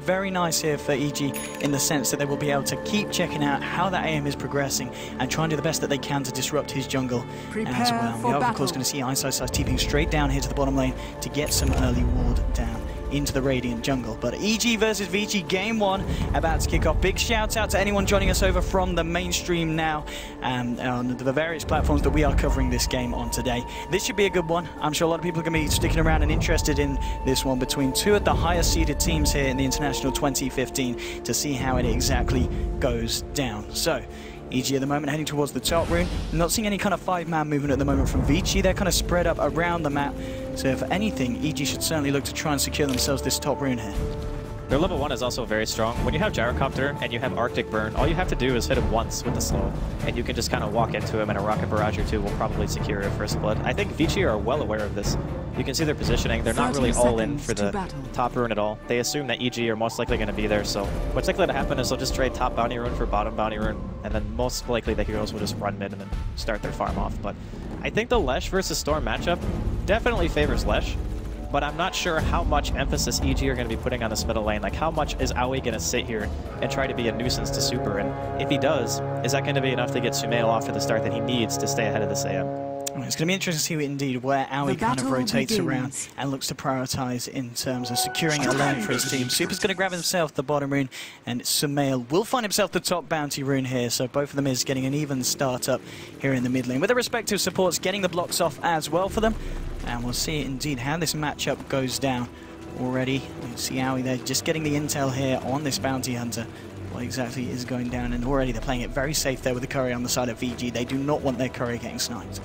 very nice here for EG in the sense that they will be able to keep checking out how that AM is progressing and try and do the best that they can to disrupt his jungle as well. We are, of course, going to see Ice TPing straight down here to the bottom lane to get some early ward down into the Radiant jungle. But EG versus VG, game one about to kick off. Big shout out to anyone joining us over from the mainstream now and on the various platforms that we are covering this game on today. This should be a good one. I'm sure a lot of people are going to be sticking around and interested in this one between two of the highest seeded teams here in the International 2015 to see how it exactly goes down. So EG at the moment heading towards the top rune. Not seeing any kind of 5-man movement at the moment from VG. They're kind of spread up around the map. So if anything, EG should certainly look to try and secure themselves this top rune here. Their level 1 is also very strong. When you have Gyrocopter and you have Arctic Burn, all you have to do is hit him once with the slow, and you can just kind of walk into him, and a Rocket Barrage or two will probably secure a first blood. I think VG are well aware of this. You can see their positioning. They're not really all in for the top rune at all. They assume that EG are most likely going to be there, so what's likely to happen is they'll just trade top bounty rune for bottom bounty rune, and then most likely the heroes will just run mid and then start their farm off. But I think the Lesh versus Storm matchup definitely favors Lesh, but I'm not sure how much emphasis EG are going to be putting on this middle lane. Like, how much is Aoi going to sit here and try to be a nuisance to Super? And if he does, is that going to be enough to get Sumail off for the start that he needs to stay ahead of this AM? It's going to be interesting to see indeed where Aoi kind of rotates around and looks to prioritize in terms of securing a lane for his team. Super's going to grab himself the bottom rune, and Sumail will find himself the top bounty rune here. So both of them is getting an even start up here in the mid lane, with their respective supports getting the blocks off as well for them. And we'll see indeed how this matchup goes down already. You can see Aoi there just getting the intel here on this bounty hunter. What exactly is going down, and already they're playing it very safe there with the courier on the side of VG. They do not want their courier getting sniped.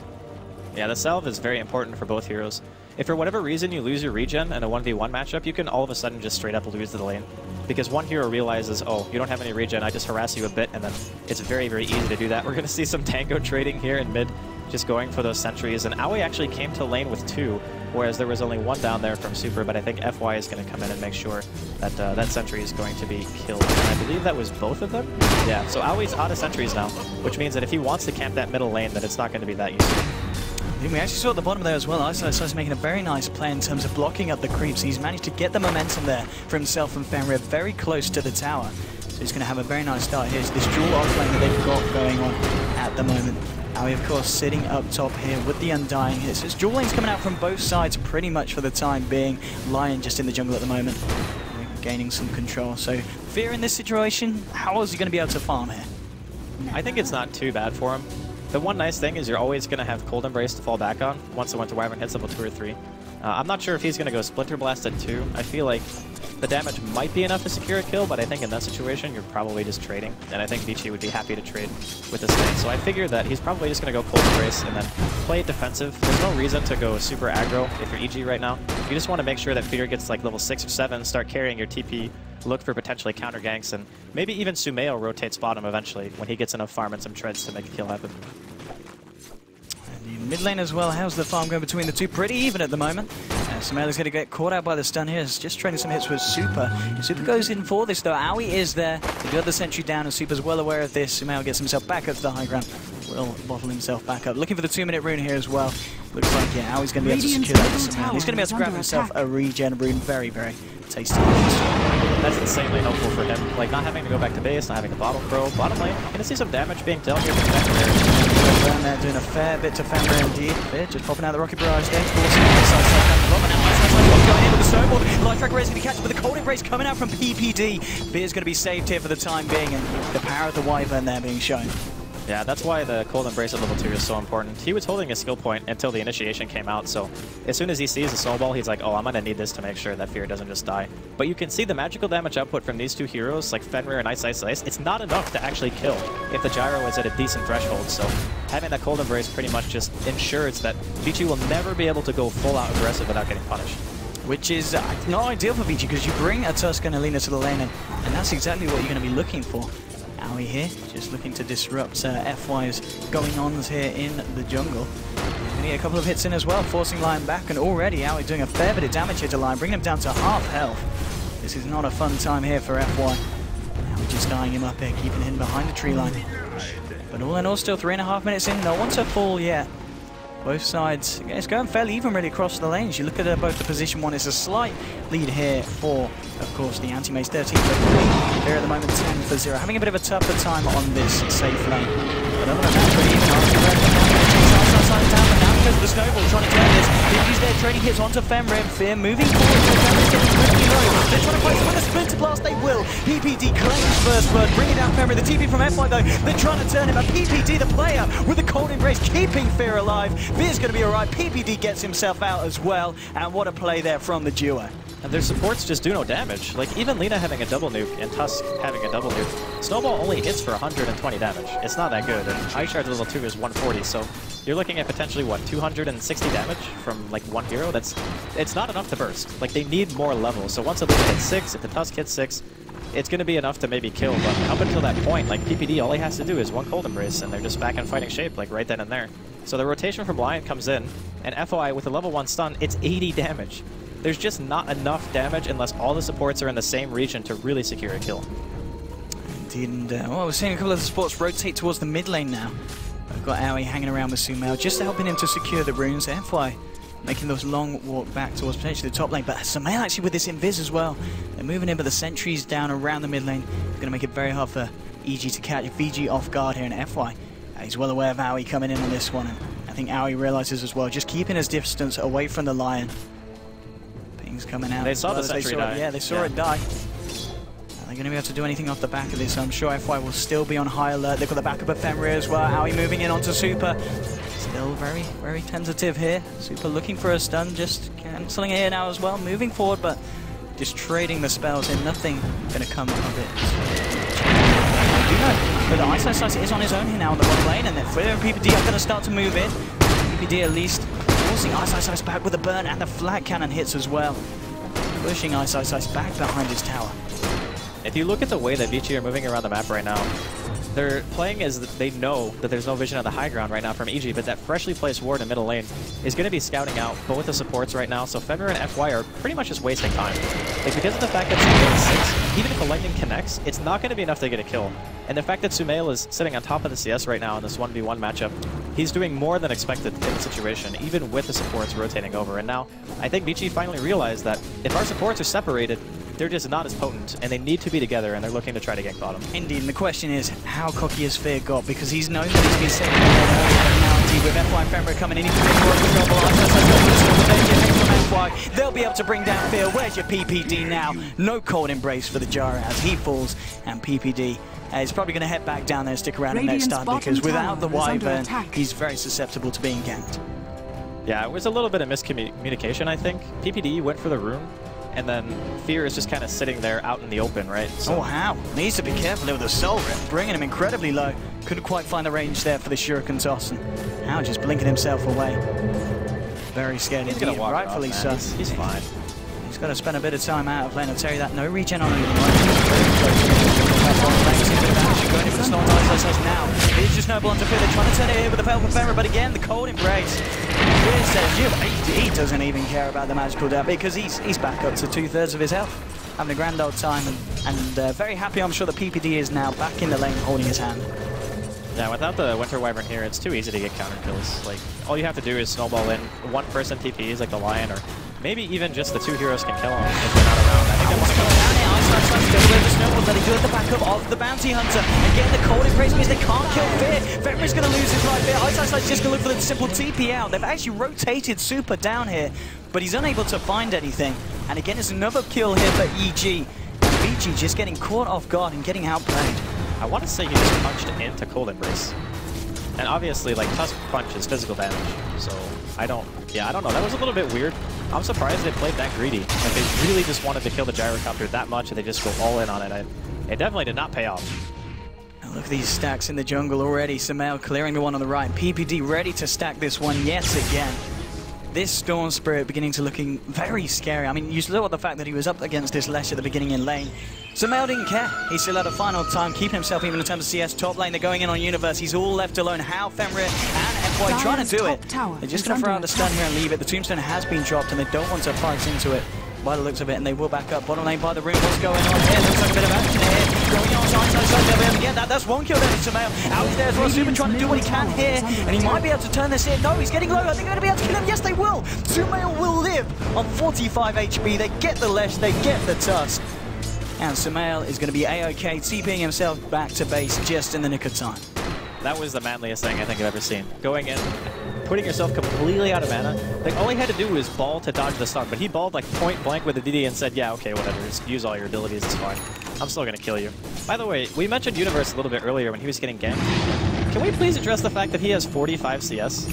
Yeah, the salve is very important for both heroes. If for whatever reason you lose your regen in a 1v1 matchup, you can all of a sudden just straight up lose the lane. Because one hero realizes, oh, you don't have any regen, I just harass you a bit, and then it's very, very easy to do that. We're going to see some tango trading here in mid, just going for those sentries. And Aoi actually came to lane with 2, whereas there was only 1 down there from Super, but I think FY is going to come in and make sure that that sentry is going to be killed. And I believe that was both of them? Yeah, so Aoi's out of sentries now, which means that if he wants to camp that middle lane, then it's not going to be that useful. We actually saw at the bottom there as well, Ice making a very nice play in terms of blocking up the creeps. He's managed to get the momentum there for himself and Fenrir very close to the tower. So he's going to have a very nice start. Here's this dual offlane that they've got going on at the moment. Aoi, of course, sitting up top here with the Undying hits. There's dual lanes coming out from both sides pretty much for the time being. Lion just in the jungle at the moment, gaining some control. So Fear in this situation, how is he going to be able to farm here? I think it's not too bad for him. The one nice thing is you're always going to have Cold Embrace to fall back on once the Winter Wyvern hits level 2 or 3. I'm not sure if he's going to go Splinter Blast at 2. I feel like the damage might be enough to secure a kill, but I think in that situation you're probably just trading, and I think Vici would be happy to trade with this thing. So I figured that he's probably just going to go Cold Embrace and then play it defensive. There's no reason to go super aggro if you're EG right now. You just want to make sure that Fear gets like level 6 or 7, start carrying your TP, look for potentially counter ganks, and maybe even Sumail rotates bottom eventually when he gets enough farm and some treads to make a kill happen. Mid lane as well, how's the farm going between the two? Pretty even at the moment. Sumail is going to get caught out by the stun here. He's just trading some hits with Super. Super goes in for this though. Aoi is there. They got the sentry down and Super's well aware of this. Sumail gets himself back up to the high ground. Will bottle himself back up. Looking for the 2-minute rune here as well. Looks like, yeah, Aoi's going to be able to secure that for Sumail. He's going to be able to grab himself a regen rune. Very, very tasty. That's insanely helpful for him. Like, not having to go back to base, not having to bottle crow. Bottom lane, going to see some damage being dealt here from Fenrir. Down there doing a fair bit to Fenrir indeed. Fear just popping out the Rocket Barrage there, forcing the side going in with the snowball. Life Tracker is going to be catching with the Cold Embrace coming out from PPD. Fear's going to be saved here for the time being, and the power of the Wyvern there being shown. Yeah, that's why the Cold Embrace at level 2 is so important. He was holding his skill point until the initiation came out, so as soon as he sees the snowball, he's like, oh, I'm going to need this to make sure that Fear doesn't just die. But you can see the magical damage output from these two heroes, like Fenrir and Ice. It's not enough to actually kill if the Gyro is at a decent threshold, so having that Cold Embrace pretty much just ensures that Vici will never be able to go full-out aggressive without getting punished. Which is not ideal for Vici, because you bring a Tusk and Alina to the lane, and that's exactly what you're going to be looking for. Aoi here, just looking to disrupt FY's going-ons here in the jungle. Going to get a couple of hits in as well, forcing Lion back, and already Aoi doing a fair bit of damage here to Lion, bringing him down to half health. This is not a fun time here for FY. Aoi just dying him up here, keeping him behind the tree line. But all in all, still 3.5 minutes in, no one to fall yet. Both sides, it's going fairly even really across the lanes. You look at both the position one, it's a slight lead here for, of course, the anti-maze 13 for 3. They're at the moment 10 for 0. Having a bit of a tougher time on this safe lane. But other than that, pretty even. Down, but now because of the snowball trying to turn this. He's there trading hits onto Fenrir. Fear moving forward. Fenrir's getting pretty low. They're trying to fight with a splinter blast. They will. PPD claims first blood, bringing down Fenrir. The TP from FY though, they're trying to turn him. A PPD, the player, with the cold embrace, keeping Fear alive. Fear's going to be alright. PPD gets himself out as well. And what a play there from the duo. And their supports just do no damage. Like, even Lina having a double nuke and Tusk having a double nuke, Snowball only hits for 120 damage. It's not that good, and Ice Shard level 2 is 140, so you're looking at potentially, what, 260 damage from, like, one hero? It's not enough to burst. Like, they need more levels, so once a Lina hits 6, if the Tusk hits 6, it's going to be enough to maybe kill, but up until that point, like, PPD, all he has to do is one Cold Embrace, and they're just back in fighting shape, like, right then and there. So the rotation from Lion comes in, and FOI with a level 1 stun, it's 80 damage. There's just not enough damage unless all the supports are in the same region to really secure a kill. Indeed, and well, we're seeing a couple of the supports rotate towards the mid lane now. We've got Aoi hanging around with Sumail, just helping him to secure the runes. FY making those long walk back towards potentially the top lane, but Sumail actually with this invis as well. They're moving in, but the sentries down around the mid lane. It's going to make it very hard for EG to catch VG off guard here, and FY he's well aware of Aoi coming in on this one, and I think Aoi realizes as well, just keeping his distance away from the Lion. Coming out. They saw the sentry die. Yeah, they saw it die. Are they going to be able to do anything off the back of this? I'm sure FY will still be on high alert. They've got the backup of Fenrir as well. Aoi moving in onto Super. Still very, very tentative here. Super looking for a stun, just cancelling it here now as well. Moving forward, but just trading the spells in. Nothing going to come of it. I do know, but the Ice Slice is on his own here now on the bottom lane, and then Fear and PPD are going to start to move in. PPD at least forcing Ice back with a burn, and the flag cannon hits as well. Pushing Ice back behind his tower. If you look at the way that Vici are moving around the map right now, they're playing as they know that there's no vision of the high ground right now from EG, but that freshly placed ward in middle lane is going to be scouting out both the supports right now, so Fenrir and FY are pretty much just wasting time. Like, because of the fact that Sumail is 6, even if the lightning connects, it's not going to be enough to get a kill. And the fact that Sumail is sitting on top of the CS right now in this 1v1 matchup, he's doing more than expected in the situation, even with the supports rotating over. And now, I think Vici finally realized that if our supports are separated, they're just not as potent, and they need to be together, and they're looking to try to gank bottom. Indeed, and the question is, how cocky has Fear got? Because he's known that he's been saving the penalty with FY and Fenrir coming in. He can more FY. They'll be able to bring down Fear. Where's your PPD now? No cold embrace for the Gyro as he falls, and PPD is probably going to head back down there and stick around the next time, because without the Wyvern, he's very susceptible to being ganked. Yeah, it was a little bit of miscommunication, I think. PPD went for the rune, and then Fear is just kind of sitting there out in the open, right? So oh, how? Needs to be careful there with the Soul Rip, bringing him incredibly low. Couldn't quite find the range there for the Shuriken toss, and How just blinking himself away. Very scared indeed, gonna walk rightfully so. He's fine. He's got to spend a bit of time out of lane. I'll tell you that. No regen on him. Going in for the Snow Knights now. He's just noble onto Fear. They're trying to turn it here with the Falcon Femmer, but again, the cold embrace. Fear says, he doesn't even care about the magical death because he's back up to 2/3 of his health. Having a grand old time and very happy, I'm sure, that PPD is now back in the lane holding his hand. Yeah, without the Winter Wyvern here, it's too easy to get counter kills. Like, all you have to do is snowball in one person TPs like the Lion, or maybe even just the two heroes can kill him if they're not around. I think that wants to go down here. Still with the snowball, but he does the backup of the Bounty Hunter. And getting the cold embrace means they can't kill Fear. Femmer's going to lose his life here. Ice's just going to look for the simple TP out. They've actually rotated Super down here, but he's unable to find anything. And again, it's another kill here for EG. And VG just getting caught off guard and getting outplayed. I want to say he just punched into Cold Embrace. And obviously, like, Tusk Punch is physical damage, so I don't know. That was a little bit weird. I'm surprised they played that greedy. Like, they really just wanted to kill the Gyrocopter that much, and they just go all in on it. It definitely did not pay off. Now look at these stacks in the jungle already. Sumail clearing the one on the right. PPD ready to stack this one yet again. This Storm Spirit beginning to looking very scary. I mean, you look at the fact that he was up against this Lesh at the beginning in lane. Sumail didn't care. He still had a final time, keeping himself even in terms of CS top lane. They're going in on Universe. He's all left alone. How Fenrir and FY trying to do it. They're just going to throw out the stun here and leave it. The Tombstone has been dropped and they don't want to fight into it by the looks of it, and they will back up. Bottom lane by the room. What's going on here? Looks like a bit of action here. Going on side. they'll be able to get that. That's one kill there to Sumail. Aoi's there as well. Super trying to do what he can here, and he might be able to turn this in. No, he's getting low. I think they're going to be able to kill him. Yes, they will. Sumail will live on 45 HP. They get the Lesh, they get the Tusk. And Sumail is going to be A-OK, TPing himself back to base just in the nick of time. That was the manliest thing I think I've ever seen. Going in, putting yourself completely out of mana. Like, all he had to do was ball to dodge the stun, but he balled like point blank with the DD and said, yeah, okay, whatever, just use all your abilities, it's fine. I'm still gonna kill you. By the way, we mentioned Universe a little bit earlier when he was getting ganked. Can we please address the fact that he has 45 CS?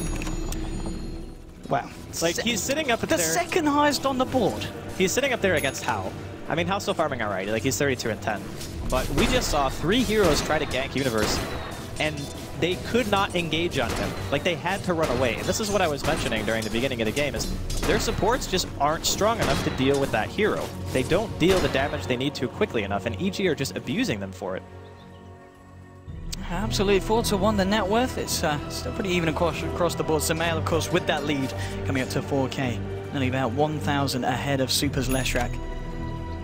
Wow. Like, he's sitting up there. The second highest on the board. He's sitting up there against Hao. I mean, Hao's still farming alright, like he's 32 and 10. But we just saw 3 heroes try to gank Universe, and they could not engage on him. Like, they had to run away. And this is what I was mentioning during the beginning of the game, is their supports just aren't strong enough to deal with that hero. They don't deal the damage they need to quickly enough, and EG are just abusing them for it. Absolutely, 4-1 the net worth. It's still pretty even across the board. Sumail, of course, with that lead, coming up to 4K. Nearly about 1,000 ahead of Super's Leshrac.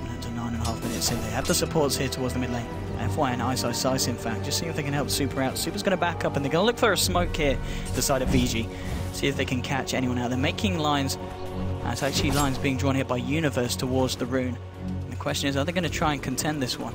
And to 9.5 minutes in. They have the supports here towards the mid lane. FY and Ice, in fact. Just see if they can help Super out. Super's going to back up, and they're going to look for a smoke here, the side of VG. See if they can catch anyone out. They're making lines. It's actually lines being drawn here by Universe towards the rune. And the question is, are they going to try and contend this one?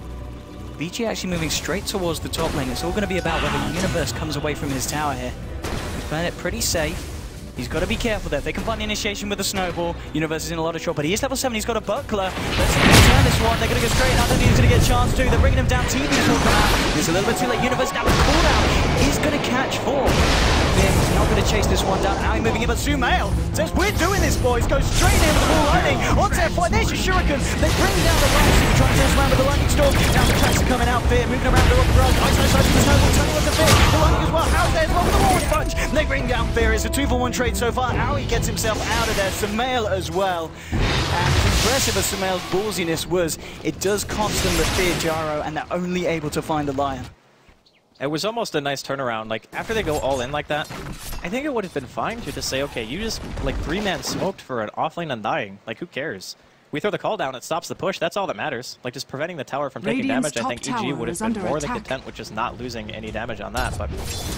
VG actually moving straight towards the top lane. It's all going to be about whether Universe comes away from his tower here. He's playing it pretty safe. He's got to be careful there. If they can find the initiation with the snowball, Universe is in a lot of trouble. But he is level 7, he's got a buckler. Let's see if they can turn this one. They're going to go straight out. I don't think he's going to get a chance to. They're bringing him down. TV's will come out. It's a little bit too late. Universe now with a cooldown. He's going to catch 4. He's not going to chase this one down. Now he's moving in, but Sumail says, we're doing this, boys. Go straight in with the full lightning. Onto F1, there's your Shuriken. They bring down the line. Super trying to turn around with the lightning storm. Now the tracks are coming out. Fear moving around the rock. Ice with the snowball. Turning with the Fear. The lightning as well. How's there as well with the Lord Punch. They bring down Fear. It's a 2-for-1 trade so far. Aoi gets himself out of there. Sumail as well. And as impressive as Sumail's ballsiness was, it does cost them the Fear Gyro, and they're only able to find the Lion. It was almost a nice turnaround. Like, after they go all in like that, I think it would have been fine to just say, okay, you just, like, 3-man smoked for an offlane undying. Like, who cares? We throw the call down, it stops the push, that's all that matters. Like, just preventing the tower from taking damage, I think EG would have been more than content with just not losing any damage on that. But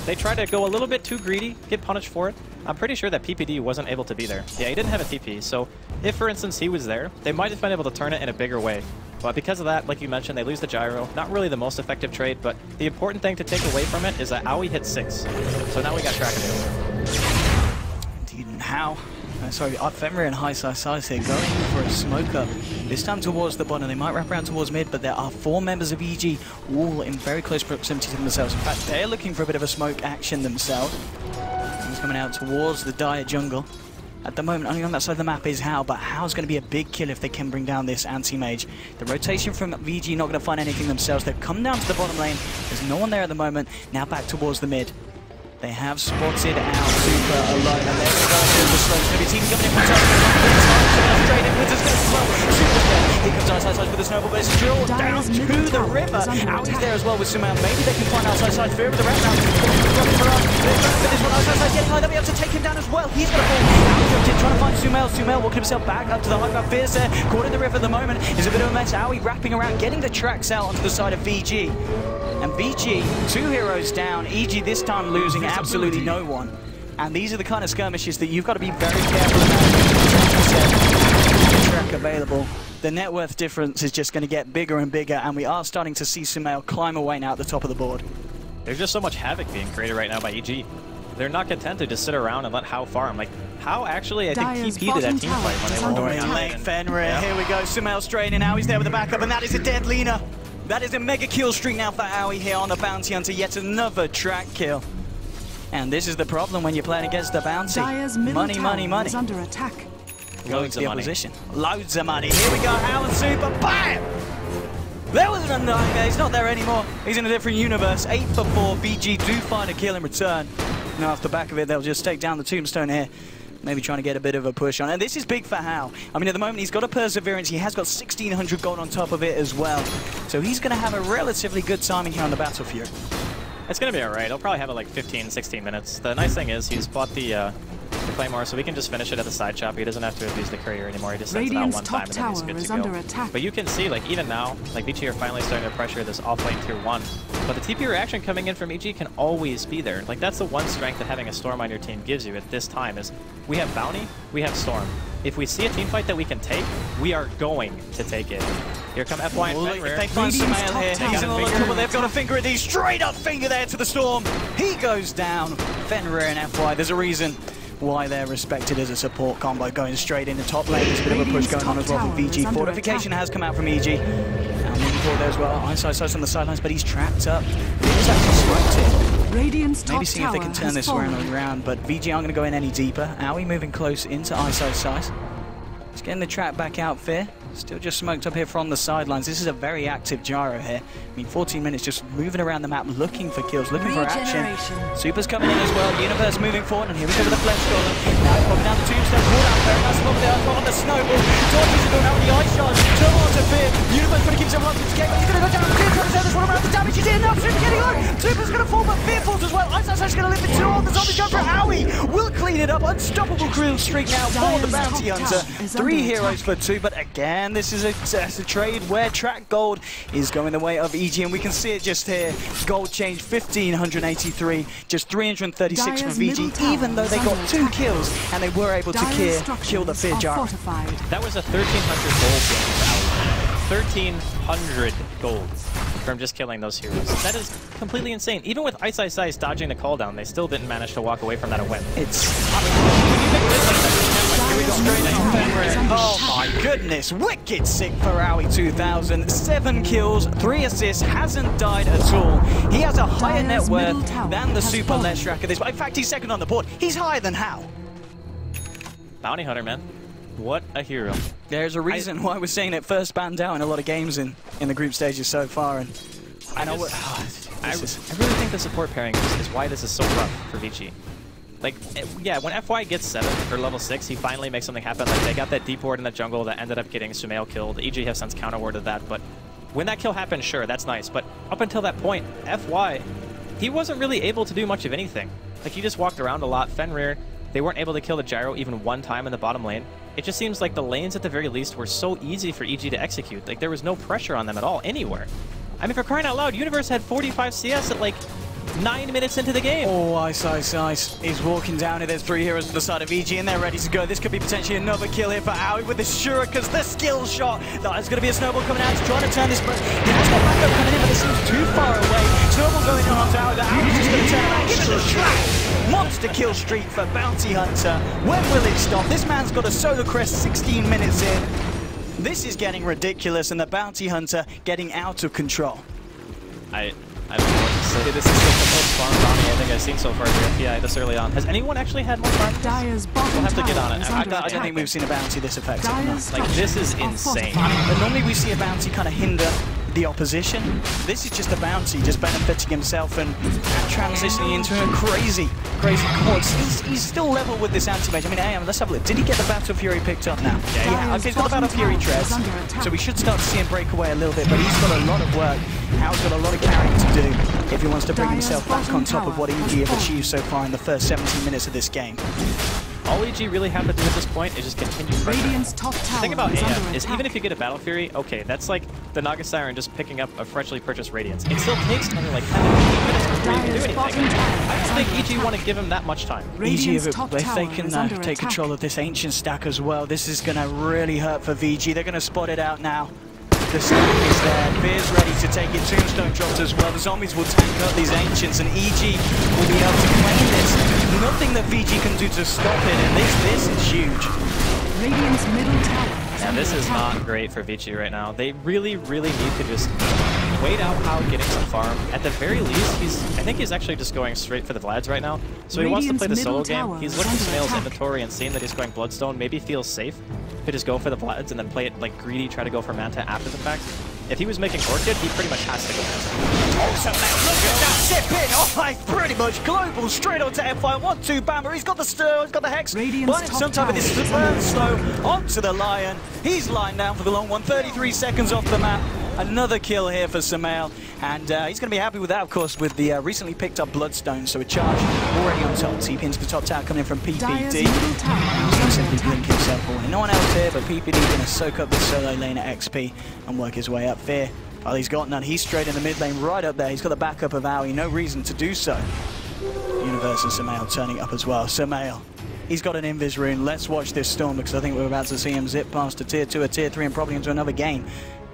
they tried to go a little bit too greedy, get punished for it. I'm pretty sure that PPD wasn't able to be there. Yeah, he didn't have a TP, so if, for instance, he was there, they might have been able to turn it in a bigger way. But because of that, like you mentioned, they lose the gyro. Not really the most effective trade, but the important thing to take away from it is that Aoi hit 6. So now we got track of Indeed, and how? Sorry, Fenrir and High Size here going for a smoke up. This time towards the bottom. They might wrap around towards mid, but there are 4 members of EG all in very close proximity to themselves. In fact, they're looking for a bit of a smoke action themselves. He's coming out towards the dire jungle. At the moment, only on that side of the map is Hao, but Hao's going to be a big kill if they can bring down this anti-mage. The rotation from VG not going to find anything themselves. They've come down to the bottom lane. There's no one there at the moment. Now back towards the mid. They have spotted out Super alone, and there's the slow. It's going to be a team coming in from top. Straight in with the slow. Super's there. Here comes Ice with the snowball, but it's drilled down to the river. Aoi's there as well with Sumail. Maybe they can find Ice Fear with the wrap now. For this one, Ice getting high. They'll be able to take him down as well. He's going to fall. Trying to find Sumail. Sumail walking himself back up to the high ground. Fear's there. Caught in the river at the moment. Is a bit of a mess. Aoi wrapping around, getting the tracks out onto the side of VG. And VG, 2 heroes down, EG this time losing absolutely no one. And these are the kind of skirmishes that you've got to be very careful about. Track available. The net worth difference is just going to get bigger and bigger, and we are starting to see Sumail climb away now at the top of the board. There's just so much havoc being created right now by EG. They're not content to just sit around and let Hao farm. Like, Hao actually, I think, TP'd that team fight when they were going on lane. Fenrir, yeah. Here we go. Sumail straight in. Now he's there with the backup, and that is a dead Lina. That is a mega kill streak now for Aoi here on the Bounty Hunter. Yet another track kill. And this is the problem when you're playing against the Bounty. Money, money, money. Under attack. Loads of money. Loads of money. Here we go. Hao and Super. Bam! There was an undying. He's not there anymore. He's in a different universe. 8 for 4. VG do find a kill in return. Now off the back of it, they'll just take down the tombstone here. Maybe trying to get a bit of a push on. And this is big for Hao. I mean, at the moment, he's got a Perseverance. He has got 1,600 gold on top of it as well. So he's going to have a relatively good timing here on the Battlefield. It's going to be all right. He'll probably have it like 15, 16 minutes. The nice thing is he's bought the Claymore, so we can just finish it at the side chop. He doesn't have to abuse the courier anymore. He just sends it out one time and then he's good to go. But you can see, like, even now, like, Vici are finally starting to pressure this off-lane tier 1. But the TP reaction coming in from EG can always be there. Like, that's the one strength that having a Storm on your team gives you at this time is we have Bounty, we have Storm. If we see a team fight that we can take, we are going to take it. Here come FY and Fenrir. If they find Sumail here, he's in a lot of trouble. They've got a finger at these. Straight up finger there to the Storm. He goes down. Fenrir and FY, there's a reason why they're respected as a support combo, going straight into top lane. There's a bit of a push going on as well from VG. Fortification has come out from EG. Now moving forward there as well. Ice on the sidelines, but he's trapped up. He's actually smoked it. Maybe seeing if they can turn this around, but VG aren't going to go in any deeper. Aoi moving close into Ice. He's getting the trap back out, Fear. Still just smoked up here from the sidelines. This is a very active Gyro here. I mean, 14 minutes just moving around the map, looking for kills, looking for action. Super's coming in as well. Universe moving forward, and here we go with the Flesh Golem. Now he's popping down the tombstone. Pulled out very nice one there on the snowball. Dodges are going out with the ice shards. Turbo onto Fear. Universe going to keep himself up to the game, but he's going to go down. Fear trying to send this one around the damage. He's in now. Super getting low. Super's going to fall, but Fear falls as well. Ice going to live in 2 on the zombies going for Aoi. Will clean it up. Unstoppable kill streak now for the Bounty Hunter. 3 heroes for 2, but again, this is a trade where track gold is going the way of EG, and we can see it just here. Gold change 1,583, just 336 from VG, even though they got 2 kills and they were able to kill the Fear Gyro. That was a 1,300 gold game for Aoi. 1,300 gold from just killing those heroes. That is completely insane. Even with Ice dodging the call down, they still didn't manage to walk away from that a win. Oh my goodness, wicked sick for Aoi 2000. 7 kills, 3 assists, hasn't died at all. He has a higher net worth than the Super Leshrac at this point. In fact, he's second on the board. He's higher than Hao. Bounty Hunter, man. What a hero. There's a reason why we're seeing it first banned out in a lot of games in the group stages so far. And I really think the support pairing is why this is so rough for Vici. Like, yeah, when FY gets 7 or level 6, he finally makes something happen. Like, they got that deep ward in the jungle that ended up getting Sumail killed. EG have since counter-warded that, but when that kill happened, sure, that's nice. But up until that point, FY, he wasn't really able to do much of anything. Like, he just walked around a lot. Fenrir, they weren't able to kill the Gyro even 1 time in the bottom lane. It just seems like the lanes, at the very least, were so easy for EG to execute. Like, there was no pressure on them at all, anywhere. I mean, for crying out loud, Universe had 45 CS at, like, 9 minutes into the game. Oh, Ice. He's walking down here. There's 3 heroes to the side of EG, and they're ready to go. This could be potentially another kill here for Aoi with the Shurikens, the skill shot. There's going to be a snowball coming out to try to turn this, but he has got backup coming in, but it seems too far away. Snowball going in onto Aoi. Aoi's just going to turn around, give it a shot. Monster kill streak for Bounty Hunter. When will it stop? This man's got a solo crest 16 minutes in. This is getting ridiculous, and the Bounty Hunter getting out of control. I don't know what to say. This is like the most farm bounty I think I've seen so far here at PI this early on. Has anyone actually had more farm? We'll have to get on it. I don't think we've seen a bounty this effective. Like, this is insane. But normally we see a bounty kind of hinder the opposition. This is just a bounty, just benefiting himself and transitioning into a crazy course. He's still level with this anti-mage. I mean, let's have a look. Did he get the Battle Fury picked up now? Yeah. Okay, he's got the Battle Fury treads, so we should start to see him break away a little bit, but he's got a lot of work. Hao's got a lot of carrying to do if he wants to bring himself back on top of what EG have achieved so far in the first 17 minutes of this game. All EG really have to do at this point is just continue pressure. The thing about AM is even if you get a Battle Fury, okay, that's like the Naga Siren just picking up a freshly purchased Radiance. It still takes another like 10 to 15 minutes before you can do anything. I don't think EG want to give him that much time. EG, if they can take control of this Ancient stack as well, this is going to really hurt for VG. They're going to spot it out now. The stack is there, Fear's ready to take it, Tombstone dropped as well, the zombies will tank up these Ancients and EG will be able to claim this. Nothing that VG can do to stop it, and this is huge. Radiant's middle tower. Yeah, this is not great for Vici right now. They really need to just wait out Hao getting some farm. At the very least, I think he's actually just going straight for the Vlads right now. So he wants to play the solo game. He's looking at Sumail's inventory and seeing that he's going Bloodstone, maybe feels safe to just go for the Vlads and then play it like greedy, try to go for Manta after the fact. If he was making Orchid, he pretty much has to go Manta. Awesome, man. Look at that zip in. Oh, pretty much global straight onto FY. 1-2 Bammer. He's got the stir, he's got the Hex. But sometime with this burn slow onto the Lion. He's lying down for the long one. 33 seconds off the map. Another kill here for Sumail. And he's going to be happy with that, of course, with the recently picked up Bloodstone. So a charge already on top. TP into the top tower coming in from PPD. He's going to simply blink himself away. No one else here, but PPD going to soak up this solo lane at XP and work his way up. Fear, well, he's got none. He's straight in the mid lane, right up there. He's got the backup of Aoi. No reason to do so. Universe and Sumail turning up as well. Sumail, he's got an Invis rune. Let's watch this storm, because I think we're about to see him zip past a tier 2, a tier 3, and probably into another game.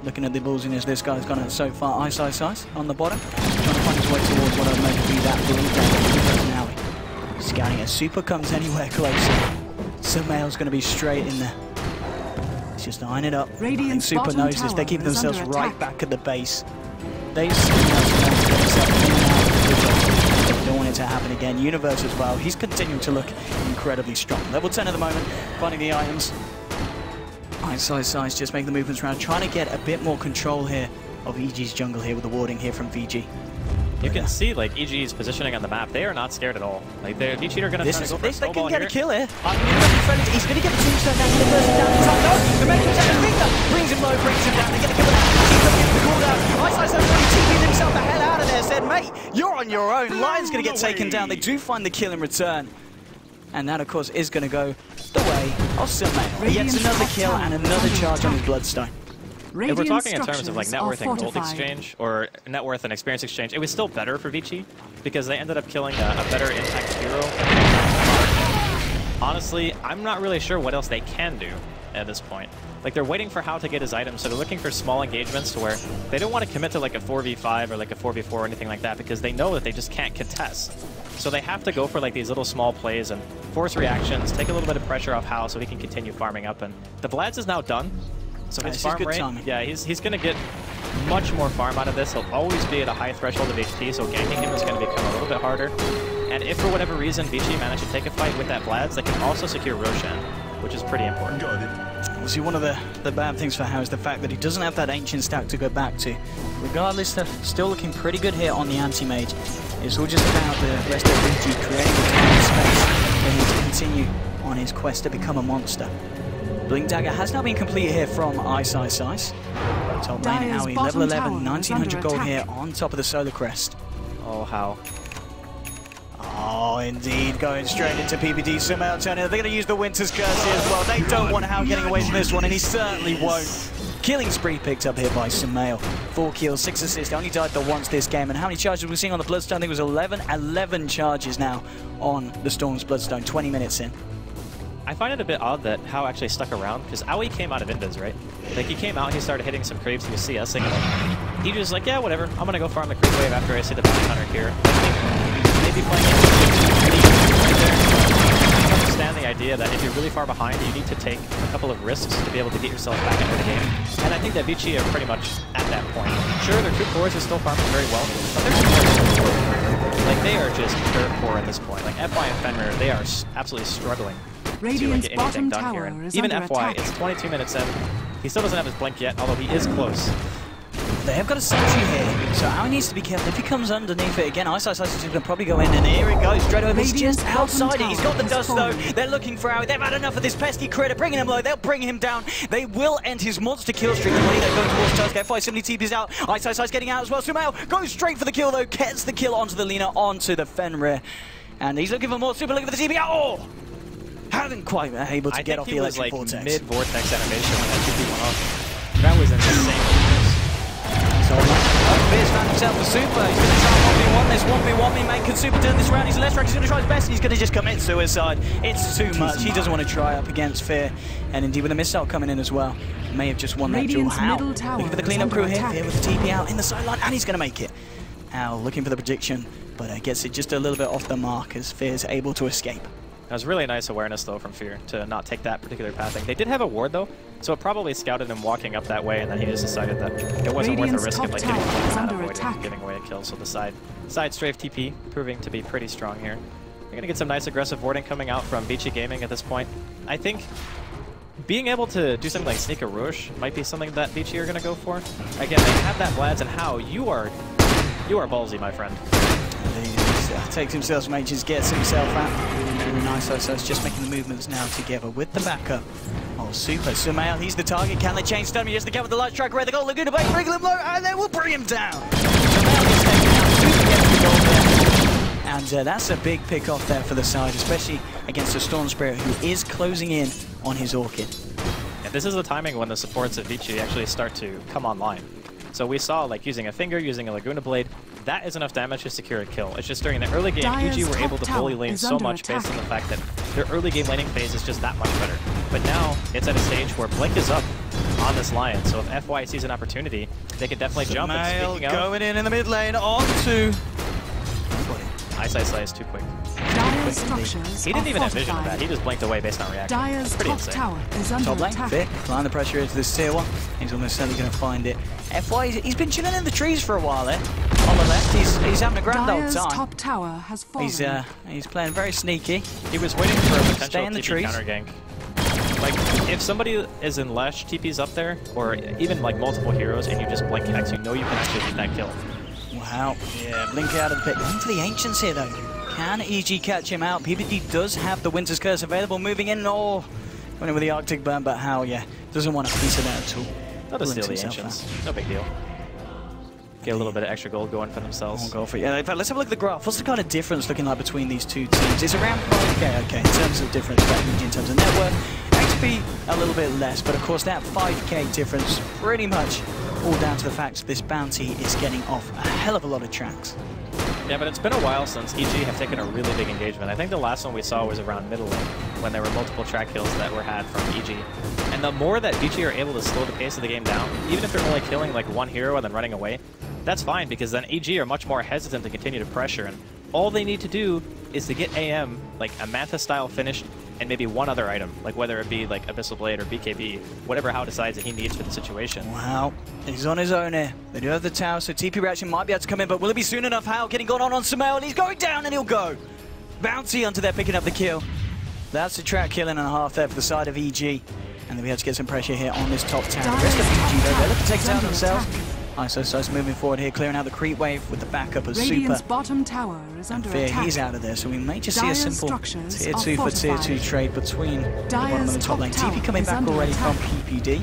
Looking at the ballsiness this guy's gone out so far. Ice on the bottom. Trying to find his way towards what I'd make to be that blue now. Scanning as Super comes anywhere closer. Sumail's going to be straight in there. He's just eyeing it up. I think Super knows this. They keep themselves right back at the base. They don't want it to happen again. Universe as well. He's continuing to look incredibly strong. Level 10 at the moment. Finding the items. Size just making the movements around, trying to get a bit more control here of EG's jungle here with the warding here from VG. You can see like EG's positioning on the map. They are not scared at all. Like VG are going to try to go for a they can get a kill here. He's going to get the tombstone down. The person down inside. No, the medic brings him low, brings him down. They get a kill with that. He's going to get the call down. Ice really TP'd himself the hell out of there. Said, mate, you're on your own. Lion's going to get taken down. They do find the kill in return. And that, of course, is going to go the way of Sumail. He gets another kill and another charge on his Bloodstone. If we're talking in terms of like net worth and gold exchange, or net worth and experience exchange, it was still better for Vici, because they ended up killing a better impact hero. Honestly, I'm not really sure what else they can do at this point. Like, they're waiting for Hao to get his items, so they're looking for small engagements to where they don't want to commit to like a 4v5 or like a 4v4 or anything like that, because they know that they just can't contest. So they have to go for like these little small plays and force reactions, take a little bit of pressure off Hao so he can continue farming up. And the Vlad's is now done, so his farm rate, yeah, he's going to get much more farm out of this. He'll always be at a high threshold of HP, so ganking him is going to become a little bit harder. And if for whatever reason Vici managed to take a fight with that Vlad's, they can also secure Roshan, which is pretty important. See, one of the bad things for Hao is the fact that he doesn't have that ancient stack to go back to. Regardless, they're still looking pretty good here on the anti-mage. It's all just about the rest of VG creating the time and space for him to continue on his quest to become a monster. Blink Dagger has now been completed here from Ice. Top lane Aoi, level 11, 1900 gold here on top of the Solar Crest. Oh, Hao. Oh, indeed, going straight into PPD. Sumail turning. They're going to use the Winter's Curse here as well. They don't want Hao getting away from this one, and he certainly won't. Killing spree picked up here by Sumail. 4 kills, 6 assists. Only died the once this game. And how many charges we're seeing on the Bloodstone? I think it was 11 charges now on the Storm's Bloodstone, 20 minutes in. I find it a bit odd that Hao actually stuck around, because Aoi came out of Invis, right? Like, he came out, he started hitting some creeps, he was CSing, and he was like, yeah, whatever, I'm gonna go farm the creep wave after I see the bounty hunter here. Maybe playing it right there. I understand the idea that if you're really far behind, you need to take a couple of risks to be able to get yourself back into the game. And I think that Vici are pretty much at that point. Sure, their two cores are still farming very well, but their support, like, they are just dirt poor at this point. Like, FY and Fenrir, they are absolutely struggling to like, get anything done here. And even FY, it's 22 minutes in. He still doesn't have his blink yet, although he is close. They have got a sentry here, so Aoi needs to be careful. If he comes underneath it again, Ice is going to probably go in, and here it goes, straight over. He's just outside it. He's got the dust, though. They're looking for Aoi. They've had enough of this pesky critter, bringing him low. They'll bring him down. They will end his monster kill streak. The way they're going towards Tusk. FY simply TP's out. Ice getting out as well. Sumail goes straight for the kill, though. Gets the kill onto the Lina, onto the Fenrir. And he's looking for more. Super looking for the TP out. Oh! Haven't quite been able to get off the electric vortex. Mid-vortex animation when that 2p went off. That was insane. So, Fierce found himself for Super. He's going to try 1v1 this, 1v1 me, mate. Can Super turn this round? He's less rank. He's going to try his best. He's going to just commit suicide. It's too much. He doesn't want to try up against Fear. And indeed, with a missile coming in as well, may have just won that duel. Hao looking for the cleanup crew here. Fear with the TP out in the sideline, and he's going to make it. Hao looking for the prediction, but gets it just a little bit off the mark as Fear's able to escape. That was really nice awareness, though, from Fear to not take that particular pathing. They did have a ward, though, so it probably scouted him walking up that way, and then he just decided that it wasn't worth the risk of like getting avoided and giving away a kill. So the side strafe TP proving to be pretty strong here. You're going to get some nice aggressive warding coming out from Vici Gaming at this point. I think being able to do something like sneak a Roche might be something that Vici are going to go for. Again, they have that Vlad's, and Hao, you are ballsy, my friend. Takes himself some H's, gets himself out. Really nice. So it's just making the movements now together with the backup Oh, super. Sumail, he's the target. Can they change stun? He has the cover with the light strike red. They got Laguna Blade, wriggle him low, and they will bring him down. Sumail gets taken out. Super gets the goal there. And that's a big pick off there for the side, especially against a Storm Spirit who is closing in on his Orchid. Yeah, this is the timing when the supports of Vici actually start to come online. So we saw like using a finger, using a Laguna Blade. That is enough damage to secure a kill. It's just during the early game, EG were able to bully lane so much based on the fact that their early game laning phase is just that much better. But now it's at a stage where Blink is up on this Lion, so if FY sees an opportunity, they can definitely jump. And speaking going in the mid lane onto Ice is too quick. Structures he didn't even have vision of that. He just blinked away based on reaction. Dyer's pretty top insane. tower is under top lane, attack. Vic, applying the pressure into this tier 1. He's almost certainly going to find it. FY, he's been chilling in the trees for a while there. On the left, he's having a grand old Dyer's time. top tower has fallen. He's playing very sneaky. He was waiting for a potential Stay in the TP trees. counter gank. Like, if somebody is in Lesh, TP's up there, or even like multiple heroes, and you just blink Hex, you know you can actually get that kill. Wow, yeah, Blink out of the pit. Going for the Ancients here though. Can EG catch him out? PPD does have the Winter's Curse available, moving in. Oh, went in with the Arctic Burn, but Hal, yeah, doesn't want a piece of that at all. They'll just steal the Ancients. No big deal. Get a little bit of extra gold going for themselves. We'll go for it. Yeah, in fact, let's have a look at the graph. What's the kind of difference looking like between these two teams? It's around 5k, okay, in terms of difference, in terms of net worth. XP a little bit less, but of course that 5k difference pretty much all down to the fact that this bounty is getting off a hell of a lot of tracks. Yeah, but it's been a while since EG have taken a really big engagement. I think the last one we saw was around middle lane, when there were multiple track kills that were had from EG. And the more that VG are able to slow the pace of the game down, even if they're only killing like one hero and then running away, that's fine, because then EG are much more hesitant to continue to pressure, and all they need to do is to get AM, like a Manta style finish, and maybe one other item, like whether it be like Abyssal Blade or BKB, whatever Hao decides that he needs for the situation. Wow, he's on his own here. They do have the tower, so TP reaction might be able to come in, but will it be soon enough? Hao getting gone on Sumail, and he's going down, and he'll go. Bounty onto there, picking up the kill. That's a track kill and a half there for the side of EG. And then we have to get some pressure here on this top tower. The rest of EG, though, they're looking to take it out themselves. ISO moving forward here, clearing out the creep wave with the backup of Radiant's Super. bottom tower is under attack. He's out of there, so we may just see a simple tier 2 for tier 2 trade between the bottom and the top lane. TP coming back already from PPD.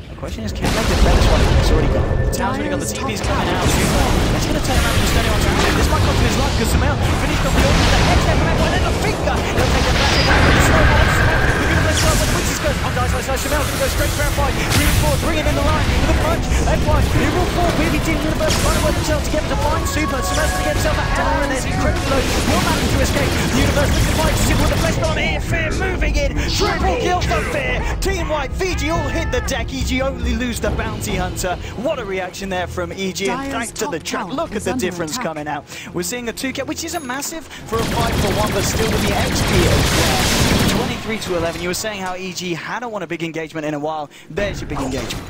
The question is, can they defend this one? It's already got. The tower's already got the TP's coming out. That's going to turn around and standing on to action. This might cost him his life because Sumail finished off the order with the head there from everyone, and a finger. They'll take it back with the slow ball. Sumail, they're going to play slow, but Witches goes on Dice. Sumail going to go straight for F5. Moving forward, bring it in the line with a punch. F5, he will fall. PPD in universe, trying to work themselves together to find Super. Sumail's going to get himself a hell on this. Incredibly low. Will manage to escape. The universe looking to fight Super with the flesh on here. Fear moving in. Triple kill for Fear. Team White, Fiji all hit the deck. EG only lose the bounty hunter. What a reaction there from EG, and thanks to the track. Look at the difference coming out. We're seeing a 2k, which isn't massive for a 5-for-1, but still with the XP as well. 23 to 11. You were saying how EG hadn't won a big engagement in a while. There's your big engagement.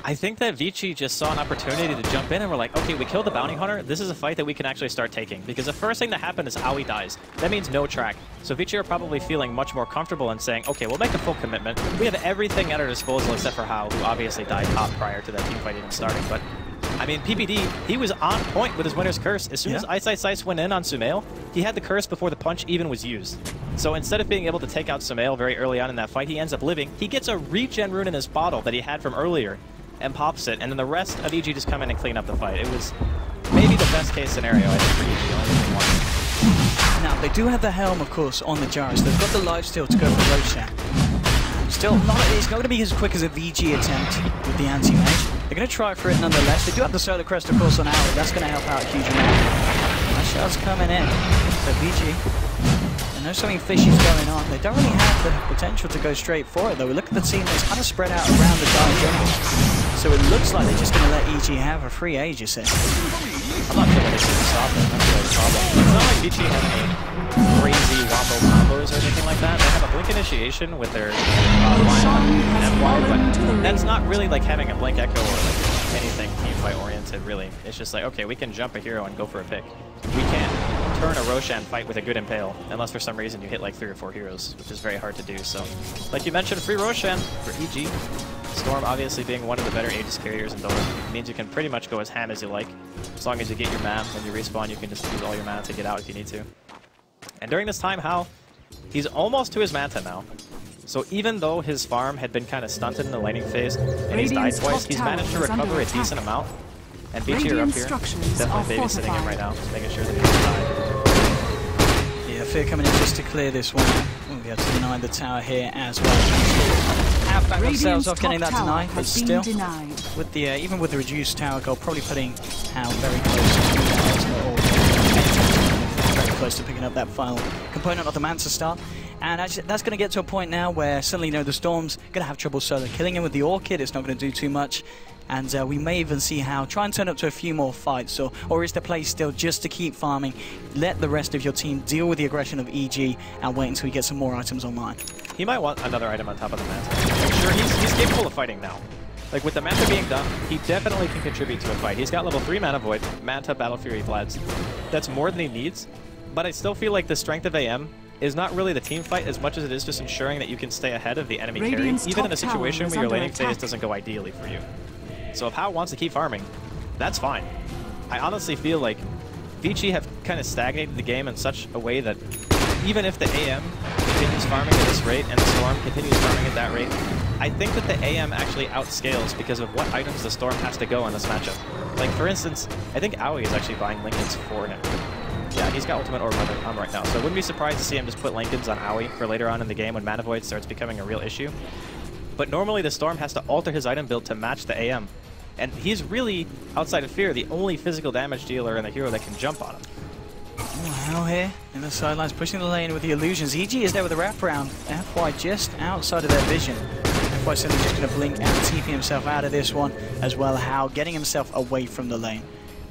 I think that Vici just saw an opportunity to jump in and we're like, okay, we killed the bounty hunter. This is a fight that we can actually start taking. Because the first thing that happened is Aoi dies. That means no track. So Vici are probably feeling much more comfortable in saying, okay, we'll make a full commitment. We have everything at our disposal except for Hao, who obviously died top prior to that team fight even starting. But I mean, PPD, he was on point with his Winter's Curse. As soon as Ice went in on Sumail, he had the curse before the punch even was used. So instead of being able to take out Sumail very early on in that fight, he ends up living. He gets a regen rune in his bottle that he had from earlier and pops it, and then the rest of EG just come in and clean up the fight. It was maybe the best case scenario, I think, for EG. Only one. Now, they do have the helm, of course, on the Gyros. They've got the lifesteal to go for Roshan. Still, it's not going to be as quick as a VG attempt with the anti-mage. They're going to try for it nonetheless. They do have the Solar Crest, of course, on Aoi. That's going to help out a huge amount. That shot's coming in. So VG, I know something fishy is going on. They don't really have the potential to go straight for it, though. We look at the team that's kind of spread out around the dark jungle. So it looks like they're just going to let EG have a free Aegis here. I'm not sure what they should stop them. That's the problem. It's not like VG has any crazy wombo combos or anything like that. They have a blink initiation with their line and FY, but that's not really like having a blink echo or like anything team fight oriented, really. It's just like, okay, we can jump a hero and go for a pick. We can't turn a Roshan fight with a good impale unless for some reason you hit like 3 or 4 heroes, which is very hard to do. So, like you mentioned, free Roshan for EG. Storm obviously being one of the better Aegis carriers in Dota means you can pretty much go as ham as you like. As long as you get your mana, when you respawn, you can just use all your mana to get out if you need to. And during this time, Hao, he's almost to his Manta now. So even though his farm had been kind of stunted in the laning phase, and he's died twice, he's managed to recover a decent amount. And Vici are up here, definitely babysitting him right now, just making sure that he doesn't die. Yeah, Fear coming in just to clear this one. We'll be able to deny the tower here as well. Have backed themselves off getting that denied, but still, with the even with the reduced tower goal, probably putting Hal very close to that ultimate order. Very close to picking up that final component of the Manta start. And actually, that's going to get to a point now where suddenly, you know, the Storm's going to have trouble solo killing him with the Orchid. It's not going to do too much. And we may even see Hal try and turn up to a few more fights, or is the play still just to keep farming, let the rest of your team deal with the aggression of EG, and wait until we get some more items online? He might want another item on top of the Manta. Like, sure, he's capable of fighting now. Like, with the Manta being done, he definitely can contribute to a fight. He's got level 3 Mana Void, Manta, Battle Fury, Vlads. That's more than he needs, but I still feel like the strength of AM is not really the team fight as much as it is just ensuring that you can stay ahead of the enemy carry, even in a situation where your laning phase doesn't go ideally for you. So if Hal wants to keep farming, that's fine. I honestly feel like Vici have kind of stagnated the game in such a way that even if the AM continues farming at this rate and the Storm continues farming at that rate, I think that the AM actually outscales because of what items the Storm has to go in this matchup. Like, for instance, I think Aoi is actually buying Linken's for him. Yeah, he's got Ultimate Orb on right now, so I wouldn't be surprised to see him just put Linken's on Aoi for later on in the game when Mana Void starts becoming a real issue. But normally the Storm has to alter his item build to match the AM. And he's really, outside of Fear, the only physical damage dealer and the hero that can jump on him. Hal here in the sidelines, pushing the lane with the illusions. EG is there with a wraparound. FY just outside of their vision. FY certainly just going to blink and TP himself out of this one as well. Hal getting himself away from the lane.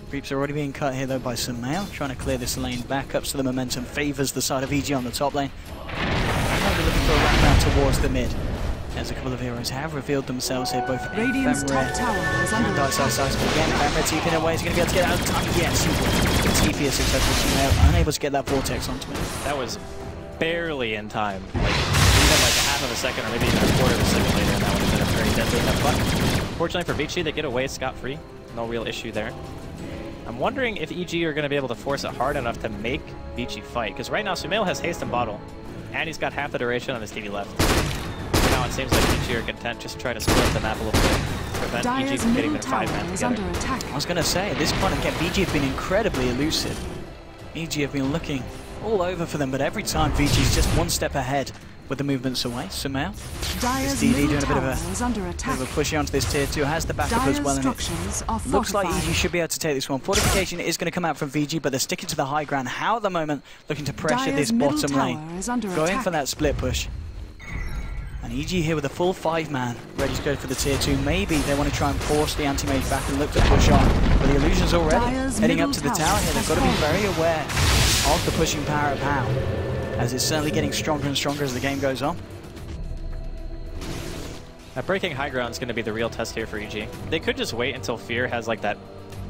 Creeps are already being cut here though by Sumail, trying to clear this lane back up so the momentum favours the side of EG on the top lane. Might be looking for a wraparound towards the mid. As a couple of heroes have revealed themselves here, both Radiant's top tower is under attack. But again, Ephemer TPing away, is he going to be able to get out of time? Yes, he will. TP is successful, Sumail unable to get that vortex onto him. That was barely in time. Like, even like a half of a second or maybe even a quarter of a second later, and that would have been a very deadly enough. But fortunately for Vici, they get away scot-free. No real issue there. I'm wondering if EG are going to be able to force it hard enough to make Vici fight, because right now Sumail has haste and bottle, and he's got half the duration on his TV left. For now it seems like EG are content just to try to split the map a little bit, prevent EG from getting their 5-man together. I was going to say, at this point again, VG have been incredibly elusive. EG have been looking all over for them, but every time VG's just one step ahead with the movements away. Sumail is DD doing a bit of a push onto this tier 2, has the backup as well, and it looks like EG should be able to take this one. Fortification is going to come out from VG, but they're sticking to the high ground. How at the moment looking to pressure this bottom lane, going for that split push. And EG here with a full 5-man, ready to go for the tier 2. Maybe they want to try and force the anti-mage back and look to push on, but the illusion's already heading up to the tower here. They've got to be very aware of the pushing power of Hal, as it's certainly getting stronger and stronger as the game goes on. Breaking high ground is going to be the real test here for EG. They could just wait until Fear has like that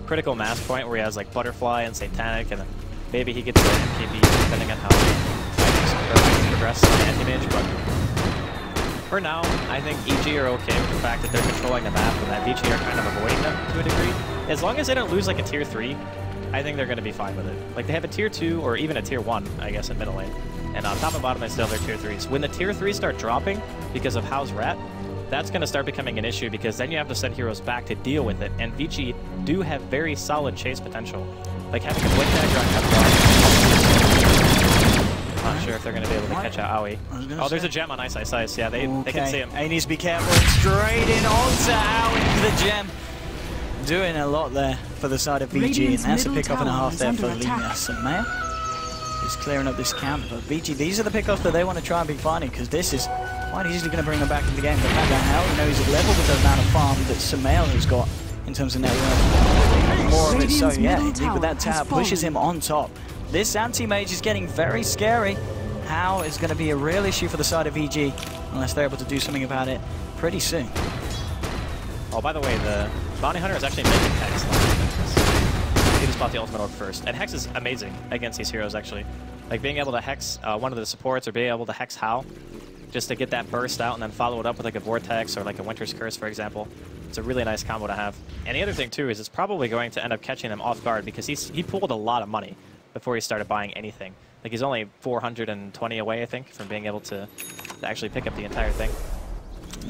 critical mass point where he has like Butterfly and Satanic, and then maybe he gets an MKB depending on how he progress on the anti-mage. But for now, I think EG are okay with the fact that they're controlling the map and that Vici are kind of avoiding them to a degree. As long as they don't lose like a tier 3, I think they're going to be fine with it. Like, they have a tier 2 or even a tier 1, I guess, in middle lane. And on top and bottom, they still have their tier 3s. When the tier 3s start dropping because of Hal's Rat, that's going to start becoming an issue because then you have to send heroes back to deal with it. And Vici do have very solid chase potential. Like, having a Blink Dagger on not sure if they're going to be able to catch out Aoi. Oh, there's a gem on Ice Ice Ice. Yeah, they can see him. He needs to be careful. Straight in onto Aoi with the gem. Doing a lot there for the side of VG, and that's a pick-off and a half there for Lina. Sumail is clearing up this camp, but VG, these are the pick-offs that they want to try and be finding, because this is quite easily going to bring them back into the game. The fact that Hal, you know, he's level with the amount of farm that Sumail has got in terms of net worth. More of it, so yeah, with that tower pushes him on top. This anti-mage is getting very scary. Hal is going to be a real issue for the side of VG, unless they're able to do something about it pretty soon. Oh, by the way, the Bounty Hunter is actually making Hex. He just bought the Ultimate Orb first. And Hex is amazing against these heroes, actually. Like, being able to Hex one of the supports or being able to Hex Hal, just to get that burst out and then follow it up with like a Vortex or like a Winter's Curse, for example. It's a really nice combo to have. And the other thing, too, is it's probably going to end up catching them off guard because he pulled a lot of money before he started buying anything. Like, he's only 420 away, I think, from being able to to actually pick up the entire thing.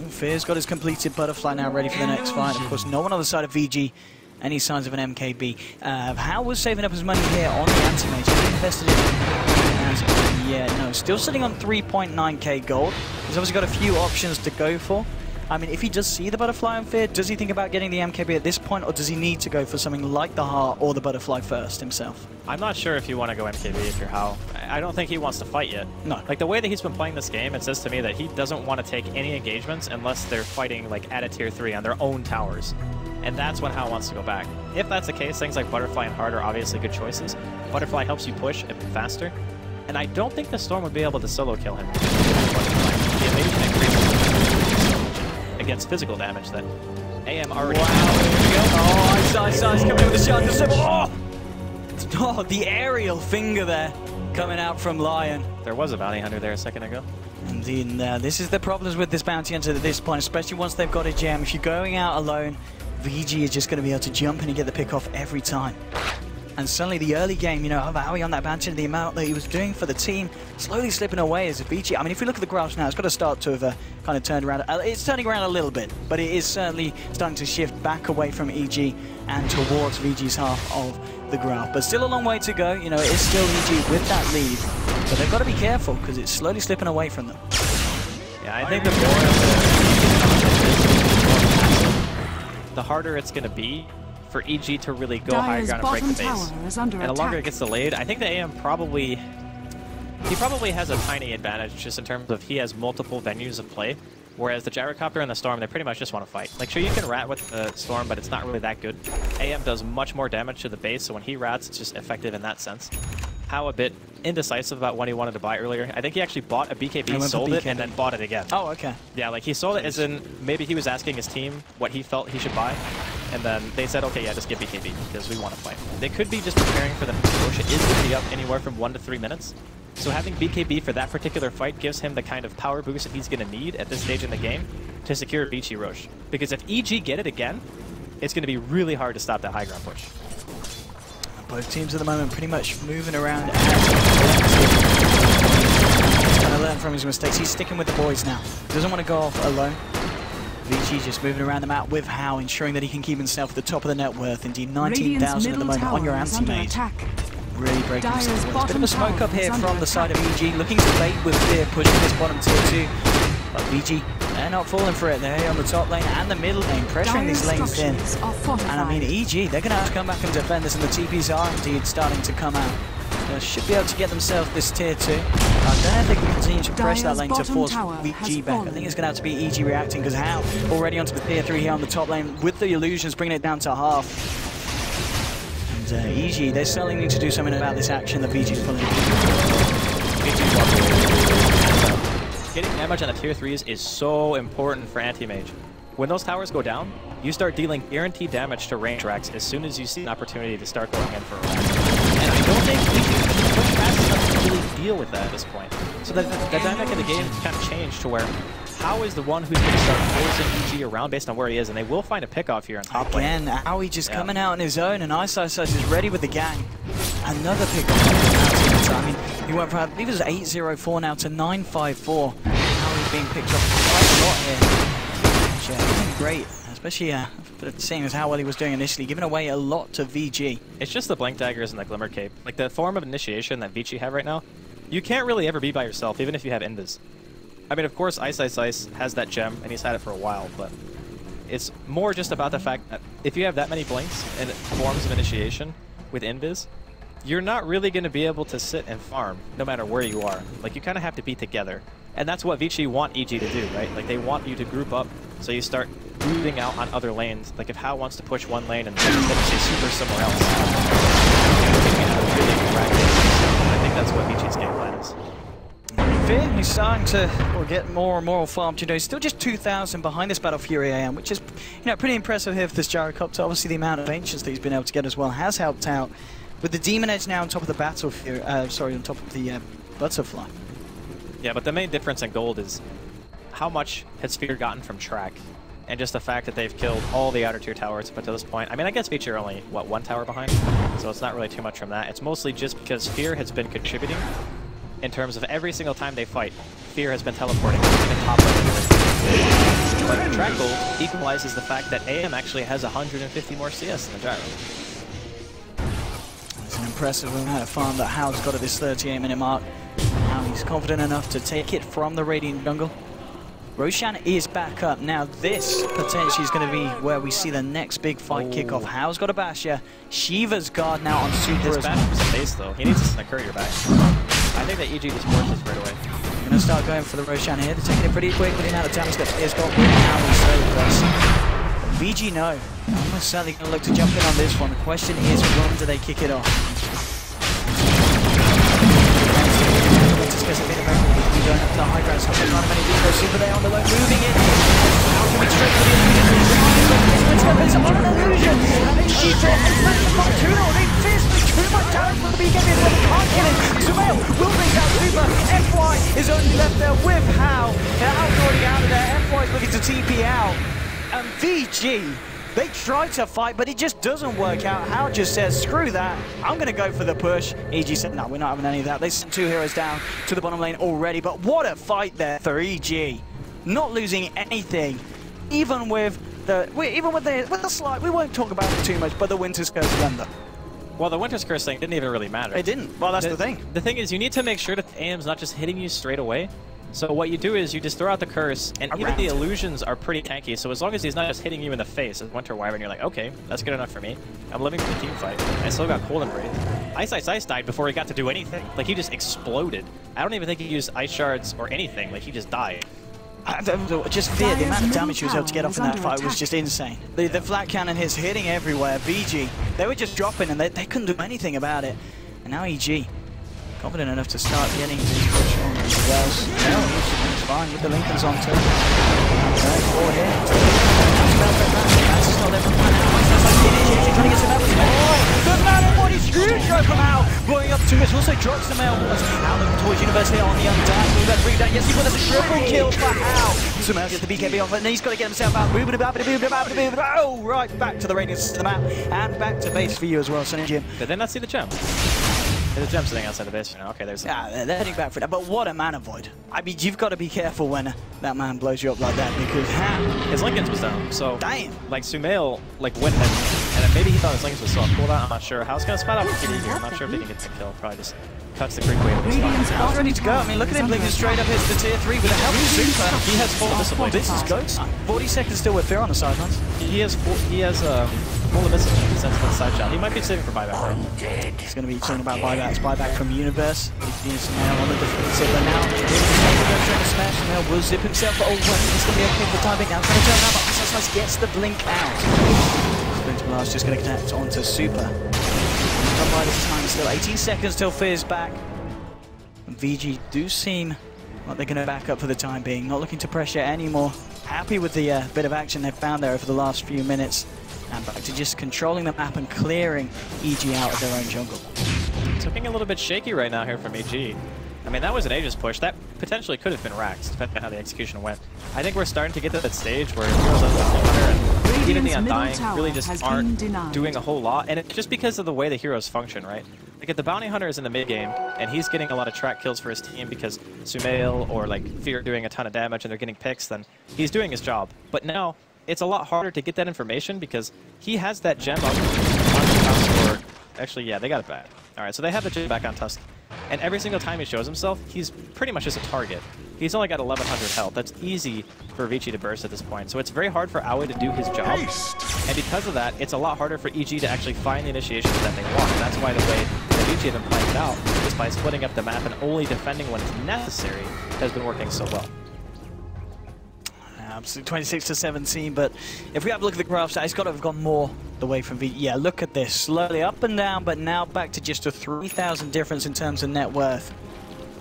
Fear's got his completed butterfly now ready for the next fight. Of course, no one on the side of VG. Any signs of an MKB. How was saving up his money here on the anti-mage? He invested in yeah, no, still sitting on 3.9k gold. He's obviously got a few options to go for. I mean, if he does see the butterfly on Fear, does he think about getting the MKB at this point, or does he need to go for something like the heart or the butterfly first himself? I'm not sure if you want to go MKB if you're Hao. I don't think he wants to fight yet. No. Like, the way that he's been playing this game, it says to me that he doesn't want to take any engagements unless they're fighting, like, at a tier 3 on their own towers. And that's when Hao wants to go back. If that's the case, things like Butterfly and Heart are obviously good choices. Butterfly helps you push a bit faster. And I don't think the Storm would be able to solo kill him. The evasion increases against physical damage that AM already... Wow, here we go. Oh, Ice coming in with a shot. Oh, the aerial finger there coming out from Lion. There was a bounty hunter there a second ago. Indeed, this is the problems with this bounty hunter at this point, especially once they've got a gem. If you're going out alone, VG is just going to be able to jump in and get the pick off every time. And suddenly the early game, you know, of Aoi on that bounty, the amount that he was doing for the team, slowly slipping away as VG. I mean, if we look at the graphs now, it's got to start to have kind of turned around. It's turning around a little bit, but it is certainly starting to shift back away from EG and towards VG's half of the graph. But still a long way to go. You know, it is still EG with that lead, but they've got to be careful because it's slowly slipping away from them. Yeah, I think the harder it's going to be for EG to really go higher ground and break the base. And the longer it gets delayed, I think the AM probably has a tiny advantage just in terms of he has multiple venues of play, whereas the Gyrocopter and the Storm, they pretty much just want to fight. Like, sure, you can rat with the Storm, but it's not really that good. AM does much more damage to the base, so when he rats, it's just effective in that sense. How a bit indecisive about when he wanted to buy earlier. I think he actually bought a BKB, sold it, and then bought it again. Oh, okay. Yeah, like he sold it as in maybe he was asking his team what he felt he should buy, and then they said, okay, yeah, just get BKB because we want to fight. They could be just preparing for the push. It is going to be up anywhere from 1 to 3 minutes. So having BKB for that particular fight gives him the kind of power boost that he's going to need at this stage in the game to secure Vici Roche. Because if EG get it again, it's going to be really hard to stop that high ground push. Both teams at the moment pretty much moving around. He's trying to learn from his mistakes. He's sticking with the boys now. Doesn't want to go off alone. Vici just moving around the map with Hao, ensuring that he can keep himself at the top of the net worth. Indeed, 19,000 at the moment on your anti-mage. Really breaking himself. There's a bit of a smoke up here from the side of EG, looking to bait with Fear, pushing this bottom tier 2. But VG, they're not falling for it. They're on the top lane and the middle lane, pressuring these lanes in. And I mean, EG, they're going to have to come back and defend this, and the TPs are indeed starting to come out. They should be able to get themselves this tier 2. I don't know if they can continue to press that lane to force VG back. I think it's going to have to be EG reacting, because Hao already onto the tier 3 here on the top lane with the illusions, bringing it down to half. And EG, they certainly need to do something about this action that VG's pulling. Getting damage on the tier 3s is so important for anti-mage. When those towers go down, you start dealing guaranteed damage to range racks as soon as you see an opportunity to start going in for a rack. And I don't think we can push fast enough to really deal with that at this point. So the dynamic of the game kind of changed to where Hao is the one who's going to start forcing EG around based on where he is, and they will find a pick-off here on top lane. Again, Aoi just coming out on his own, and Ice is ready with the gang. Another pick-off. I mean, he went from, I believe it was 8-0-4 now to 9-5-4. Aoi's being picked up quite a lot here. Which, great, especially seeing as how well he was doing initially, giving away a lot to VG. It's just the Blink Daggers and the Glimmer Cape. Like, the form of initiation that Vici have right now, you can't really ever be by yourself, even if you have Invis. I mean, of course, Ice has that gem, and he's had it for a while, but it's more just about the fact that if you have that many blinks and forms of initiation with Invis, you're not really going to be able to sit and farm, no matter where you are. Like, you kind of have to be together. And that's what Vici want EG to do, right? Like, they want you to group up, so you start moving out on other lanes. Like, if Hao wants to push one lane and then say super somewhere else, I think that's what Vici's game plan is. Fear, he's starting to get more and more farmed. You know, he's still just 2,000 behind this Battle Fury AM, which is, you know, pretty impressive here for this Gyrocopter. Obviously, the amount of ancients that he's been able to get as well has helped out. With the Demon Edge now on top of the Battle Fury, on top of the Butterfly. Yeah, but the main difference in gold is how much has Fear gotten from track, and just the fact that they've killed all the outer tier towers up to this point. I mean, I guess Vici are only, what, 1 tower behind? So it's not really too much from that. It's mostly just because Fear has been contributing in terms of every single time they fight. Fear has been teleporting in top lane. But Track Gold equalizes the fact that AM actually has 150 more CS than the Gyro. It's an impressive amount of farm that Hao's got at this 38-minute mark. Now he's confident enough to take it from the Radiant jungle. Roshan is back up. Now this potentially is going to be where we see the next big fight kick off. Hao's got a Basher. Shiva's guard now on Super. His Basher's a base though. He needs to snake your back. I think that EG just forced this right away. Going to start going for the Roshan here. They're taking it pretty quick, but the amount of damage that Fear's got right now is so aggressive. VG no. Almost certainly going to look to jump in on this one. The question is, when do they kick it off? Going up to the high ground, so there's not many people. Super there on the low, moving it. How can we straight for the illusion? It's on an illusion, and then she drops it back to Mark 2-0. They fist with too much damage from the BKB, and they can't kill him. Sumail will bring down Super. FY is only left there with Hao. Hao's already out of there. FY is looking to TP out. And VG, they try to fight, but it just doesn't work out. Hao just says, screw that, I'm going to go for the push. EG said, no, we're not having any of that. They sent 2 heroes down to the bottom lane already, but what a fight there for EG. Not losing anything, even with the slight, we won't talk about it too much, but the Winter's Curse Thunder. Well, the Winter's Curse thing didn't even really matter. It didn't. Well, that's the thing. The thing is, you need to make sure that the AM's not just hitting you straight away. So what you do is you just throw out the curse, and even the illusions are pretty tanky, so as long as he's not just hitting you in the face as Winter Wyvern, you're like, okay, that's good enough for me. I'm living for the team fight. I still got Cold and Break. Ice died before he got to do anything. Like, he just exploded. I don't even think he used Ice Shards or anything. Like, he just died. Just Fear, the amount of damage he was able to get off in that fight was just insane. The flat cannon hits hitting everywhere. VG, they were just dropping, and they couldn't do anything about it. And now EG, confident enough to start getting the push on as well. He's fine with the Lincolns on too. Four here. That's not there from trying to get some out. Oh, the man of body screwdriver from Hao. Blowing up too much. Also drops the mail. Hao looking towards University on the undown. Move that bring down. Yes, he put us a triple kill for Hao. Somehow gets the BKB off it, and he's got to get himself out. Oh, right back to the radius to the map. And back to base for you as well, Sonny Jim. Did they not see the gem? There's a gem sitting outside the base for now. Okay, there's. Yeah, they're heading back for that. But what a mana void! I mean, you've got to be careful when that man blows you up like that, because his Lincolns was down. So damn, like Sumail like went ahead, and then maybe he thought his Lincolns was soft cooldown. I'm not sure. How's gonna spot out the kitty here? I'm not sure if he can get the kill. Probably just cuts the creep wave. How's ready to go? I mean, look at him blinking straight up. Hits the tier 3 with a help of Super. He has full discipline. This is ghost. 40 seconds still with Fear on the sidelines. He has full message he sends to the side shot. He might be saving for buyback. Right? He's going to be talking about buybacks. Buyback from Universe. He's using Sumail on the defensive, but now trying to smash. Sumail will zip himself. Oh, well, he's going to be okay for the time being. Now trying to turn around, but Ice gets the blink out. Splinter Blast just going to connect onto Super. Come by this time still. 18 seconds till Fear's back. VG do seem like they're going to back up for the time being. Not looking to pressure anymore. Happy with the bit of action they've found there over the last few minutes. And back to just controlling the map and clearing EG out of their own jungle. It's looking a little bit shaky right now here from EG. I mean, that was an Aegis push. That potentially could have been Rax, depending on how the execution went. I think we're starting to get to that stage where heroes like the Hunter and even the Undying really just aren't doing a whole lot. And it's just because of the way the heroes function, right? Like if the Bounty Hunter is in the mid game and he's getting a lot of track kills for his team because Sumail or like Fear doing a ton of damage and they're getting picks, then he's doing his job. But now it's a lot harder to get that information because he has that gem on Tusk. Actually, yeah, they got it back. All right, so they have the gem back on Tusk. And every single time he shows himself, he's pretty much just a target. He's only got 1100 health. That's easy for Vici to burst at this point. So it's very hard for Aoi to do his job. And because of that, it's a lot harder for EG to actually find the initiations that they want. And that's why the way that Vici have been playing it out is by splitting up the map and only defending when it's necessary has been working so well. Absolutely, 26 to 17, but if we have a look at the graph, it's got to have gone more the way from V. Yeah, look at this, slowly up and down, but now back to just a 3,000 difference in terms of net worth.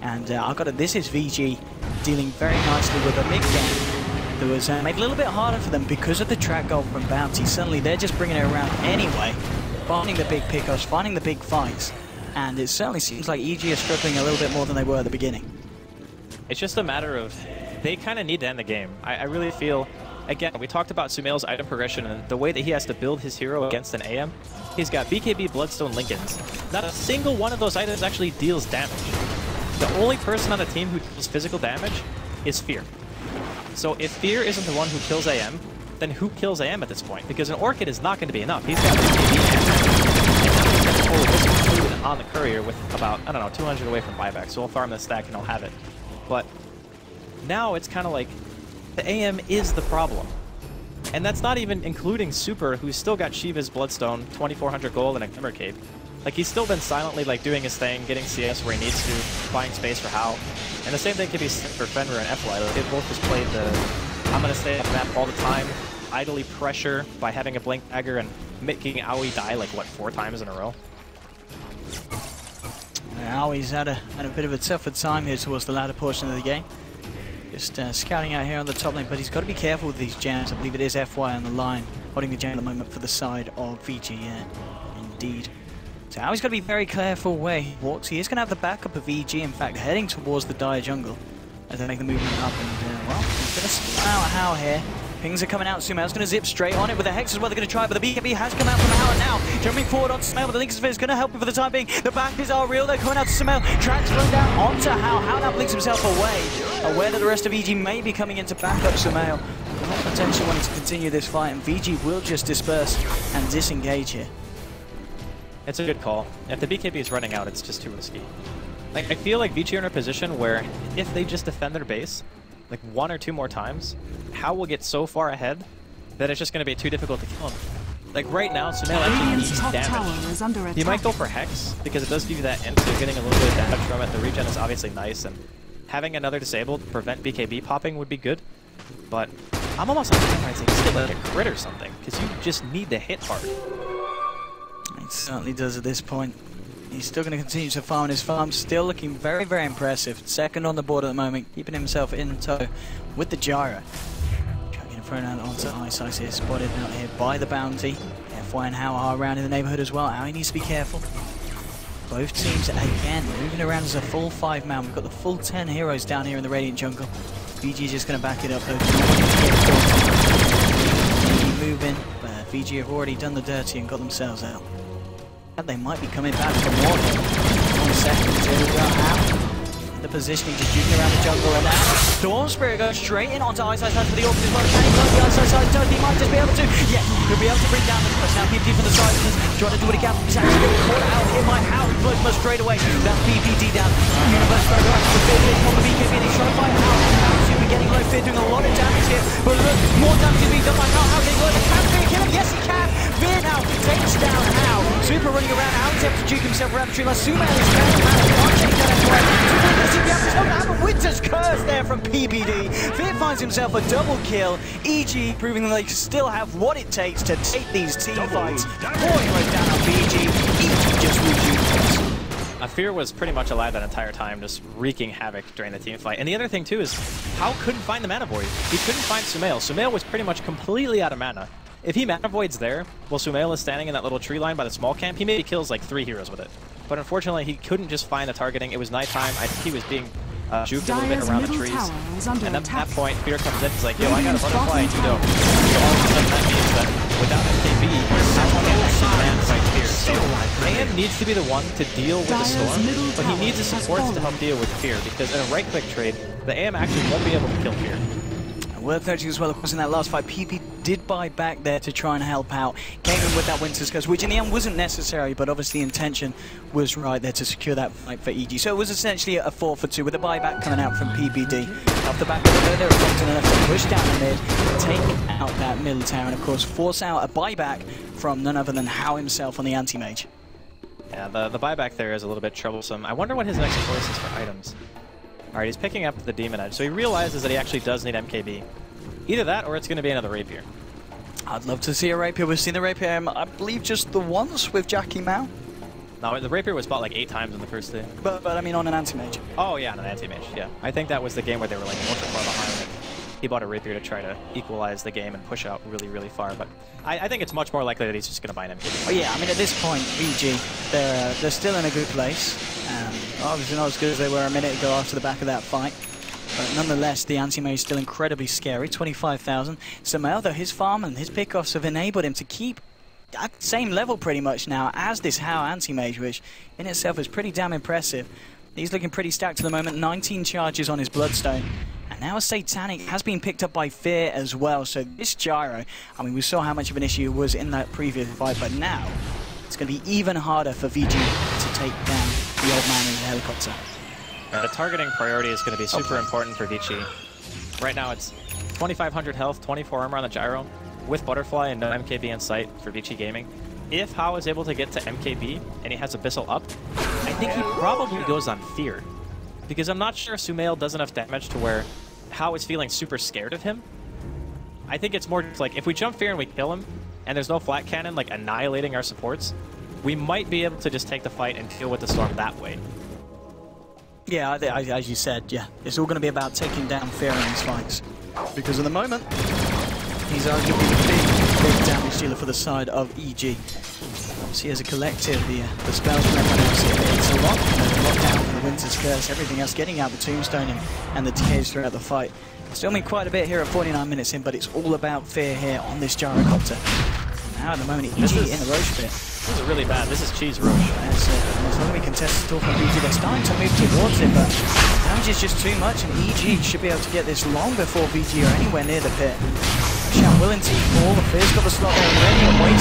And this is VG dealing very nicely with a mid game that was made a little bit harder for them because of the track goal from Bounty. Suddenly they're just bringing it around anyway, finding the big pickoffs, finding the big fights, and it certainly seems like EG are struggling a little bit more than they were at the beginning. It's just a matter of they kind of need to end the game. I really feel, again, we talked about Sumail's item progression and the way that he has to build his hero against an AM. He's got BKB, Bloodstone, Lincolns. Not a single one of those items actually deals damage. The only person on the team who deals physical damage is Fear. So if Fear isn't the one who kills AM, then who kills AM at this point? Because an Orchid is not going to be enough. He's got included on the courier with about, I don't know, 200 away from buyback. So we'll farm this stack and I'll have it. But now it's kind of like the AM is the problem. And that's not even including Super, who's still got Shiva's Bloodstone, 2,400 gold, and a Glimmer Cape. Like, he's still been silently, like, doing his thing, getting CS where he needs to, buying space for Hao. And the same thing could be said for Fenrir and Efli. Like, they both just played the, I'm going to stay at the map all the time, idly pressure by having a Blink Dagger and making Aoi die, like, what, 4 times in a row? Aoi's had a bit of a tougher time here towards the latter portion of the game. Just scouting out here on the top lane, but he's got to be careful with these jams. I believe it is FY on the line, holding the jam at the moment for the side of VG, yeah, indeed. So Aoi's got to be very careful where he walks. He is going to have the backup of VG, in fact, heading towards the Dire jungle as they make the movement up. And, well, he's going to split out Hao here. Pings are coming out. Sumail's going to zip straight on it with the Hex as well. They're going to try, but the BKB has come out from Hao now. Jumping forward onto Sumail, but the Link's Sphere is going to help him for the time being. The backers are real. They're coming out to Sumail. Transferring down onto Hao. Hao now blinks himself away, aware that the rest of EG may be coming in to back up Sumail. Not potentially wanting to continue this fight, and VG will just disperse and disengage here. It's a good call. If the BKB is running out, it's just too risky. Like, I feel like VG are in a position where if they just defend their base, like 1 or 2 more times, Hao will get so far ahead that it's just going to be too difficult to kill him. Like right now, Sumail actually needs damage. He might go for Hex, because it does give you that int, so you're getting a little bit of damage from it. The regen is obviously nice, and having another disabled to prevent BKB popping would be good. But I'm almost on the right side, just get like a crit or something, because you just need to hit hard. He certainly does at this point. He's still going to continue to farm his farm, still looking very, very impressive. Second on the board at the moment, keeping himself in tow with the Gyro. Chucking it thrown out onto Ice Ice here, spotted out here by the bounty. FY and Hao are around in the neighborhood as well. Aoi needs to be careful. Both teams, again, moving around as a full 5-man. We've got the full 10 heroes down here in the Radiant jungle. VG just going to back it up though. Moving, but VG have already done the dirty and got themselves out. And they might be coming back for more. 1 second until we got out. The positioning just juking around the jungle, and now Storm Spirit goes straight in onto Ice Ice for the Orchid as well. Can he blow the Ice Ice does? He might just be able to. Yeah, he'll be able to bring down the push. Now PPD from the side of this, trying to do what he can. He's actually going to call it out here by Hao. He blows most straight away. That's PPD down. Universe Spirit right to the bit on the BKB, and he's trying to fight Hao. Hao's getting low, Fear doing a lot of damage here. But look, more damage is being done by Hao. How can he load it? Can Fear kill him? Yes, he can. Fear now takes down Hao. Super running around. Hao attempts to juke himself around the tree. Like Sumail is down. Can't take that away. Winter's Curse there from PBD. Fear finds himself a double kill. EG proving that they still have what it takes to take these team fights. 4 heroes down on BG. EG just rejuvenates. Fear was pretty much alive that entire time, just wreaking havoc during the team fight. And the other thing too is, Hao couldn't find the mana void. He couldn't find Sumail. Sumail was pretty much completely out of mana. If he mana voids there, while Sumail is standing in that little tree line by the small camp, he maybe kills like 3 heroes with it. But unfortunately, he couldn't just find the targeting. It was nighttime. I think he was being juked a little bit around the trees. And then at that point, Fear comes in, he's like, yo, I got a butterfly and you don't. So all of a sudden that means that without MKB, AM can fight Fear. So AM needs to be the one to deal with the storm, but he needs the supports to help deal with Fear, because in a right-click trade, the AM actually won't be able to kill Fear. Worth noting as well, of course, in that last fight, PP did buy back there to try and help out. Came in with that Winter's Curse, which in the end wasn't necessary, but obviously the intention was right there to secure that fight for EG. So it was essentially a 4 for 2 with a buyback coming out from PPD. Off the back of the they're attempting enough to push down the mid, take out that middle tower, and of course force out a buyback from none other than Hao himself on the anti-mage. Yeah, the buyback there is a little bit troublesome. I wonder what his next choice is for items. Alright, he's picking up the Demon Edge, so he realizes that he actually does need MKB. Either that, or it's going to be another Rapier. I'd love to see a Rapier. We've seen the Rapier, I believe, just the once with Jackie Mao. No, the Rapier was bought like 8 times in the first day. But I mean on an anti-mage. Oh yeah, on an anti-mage, yeah. I think that was the game where they were like ultra far behind it. He bought a Rapier to try to equalize the game and push out really, really far, but I think it's much more likely that he's just going to buy an MKB. Oh yeah, I mean at this point, VG, they're still in a good place. Obviously not as good as they were a minute ago after the back of that fight. But nonetheless, the anti-mage is still incredibly scary. 25,000. Sumail, though, his farm and his pickoffs have enabled him to keep at the same level pretty much now as this Hao anti-mage, which in itself is pretty damn impressive. He's looking pretty stacked at the moment, 19 charges on his Bloodstone. And now a Satanic has been picked up by Fear as well, so this Gyro, I mean, we saw how much of an issue it was in that previous fight, but now it's going to be even harder for VG to take down the old man in the helicopter. The targeting priority is going to be super important for Vici. Right now it's 2,500 health, 24 armor on the Gyro, with Butterfly and no MKB in sight for Vici Gaming. If Hao is able to get to MKB and he has Abyssal up, I think he probably goes on Fear. Because I'm not sure Sumail does enough damage to where Hao is feeling super scared of him. I think it's more just like, if we jump Fear and we kill him, and there's no flat cannon like annihilating our supports, we might be able to just take the fight and deal with the Storm that way. Yeah, as you said, yeah. It's all going to be about taking down Fear in these fights. Because at the moment, he's arguably the big damage dealer for the side of EG. Obviously, as a collective, the spells from everyone else, it's a lot. The lockdown, the Winter's Curse, everything else, getting out the Tombstone and the decays throughout the fight. Still mean quite a bit here at 49 minutes in, but it's all about Fear here on this Gyrocopter. Now at the moment, EG in the Roche pit. This is really bad. This is Cheese Roche. It's not going to be contested at all from VG. They're starting to move towards it, but damage is just too much, and EG should be able to get this long before VG are anywhere near the pit. Roshan willing to fall. The Fear's got the slot there already and waiting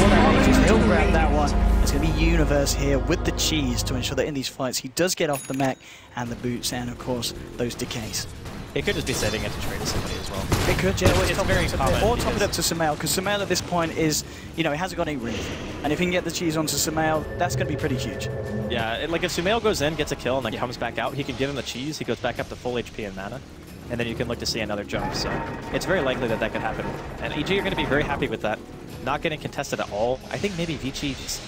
for that Aegis. He'll grab that one. It's going to be Universe here with the cheese to ensure that in these fights he does get off the mech and the boots and, of course, those decays. It could just be setting it to trade to somebody as well. It could, yeah. It's very common. Or top it up to Sumail, because Sumail at this point is, you know, he hasn't got any reef. And if he can get the cheese onto Sumail, that's going to be pretty huge. Yeah, like if Sumail goes in, gets a kill, and then comes back out, he can give him the cheese, he goes back up to full HP and mana, and then you can look to see another jump. So it's very likely that that could happen. And EG are going to be very happy with that. Not getting contested at all. I think maybe Vici just...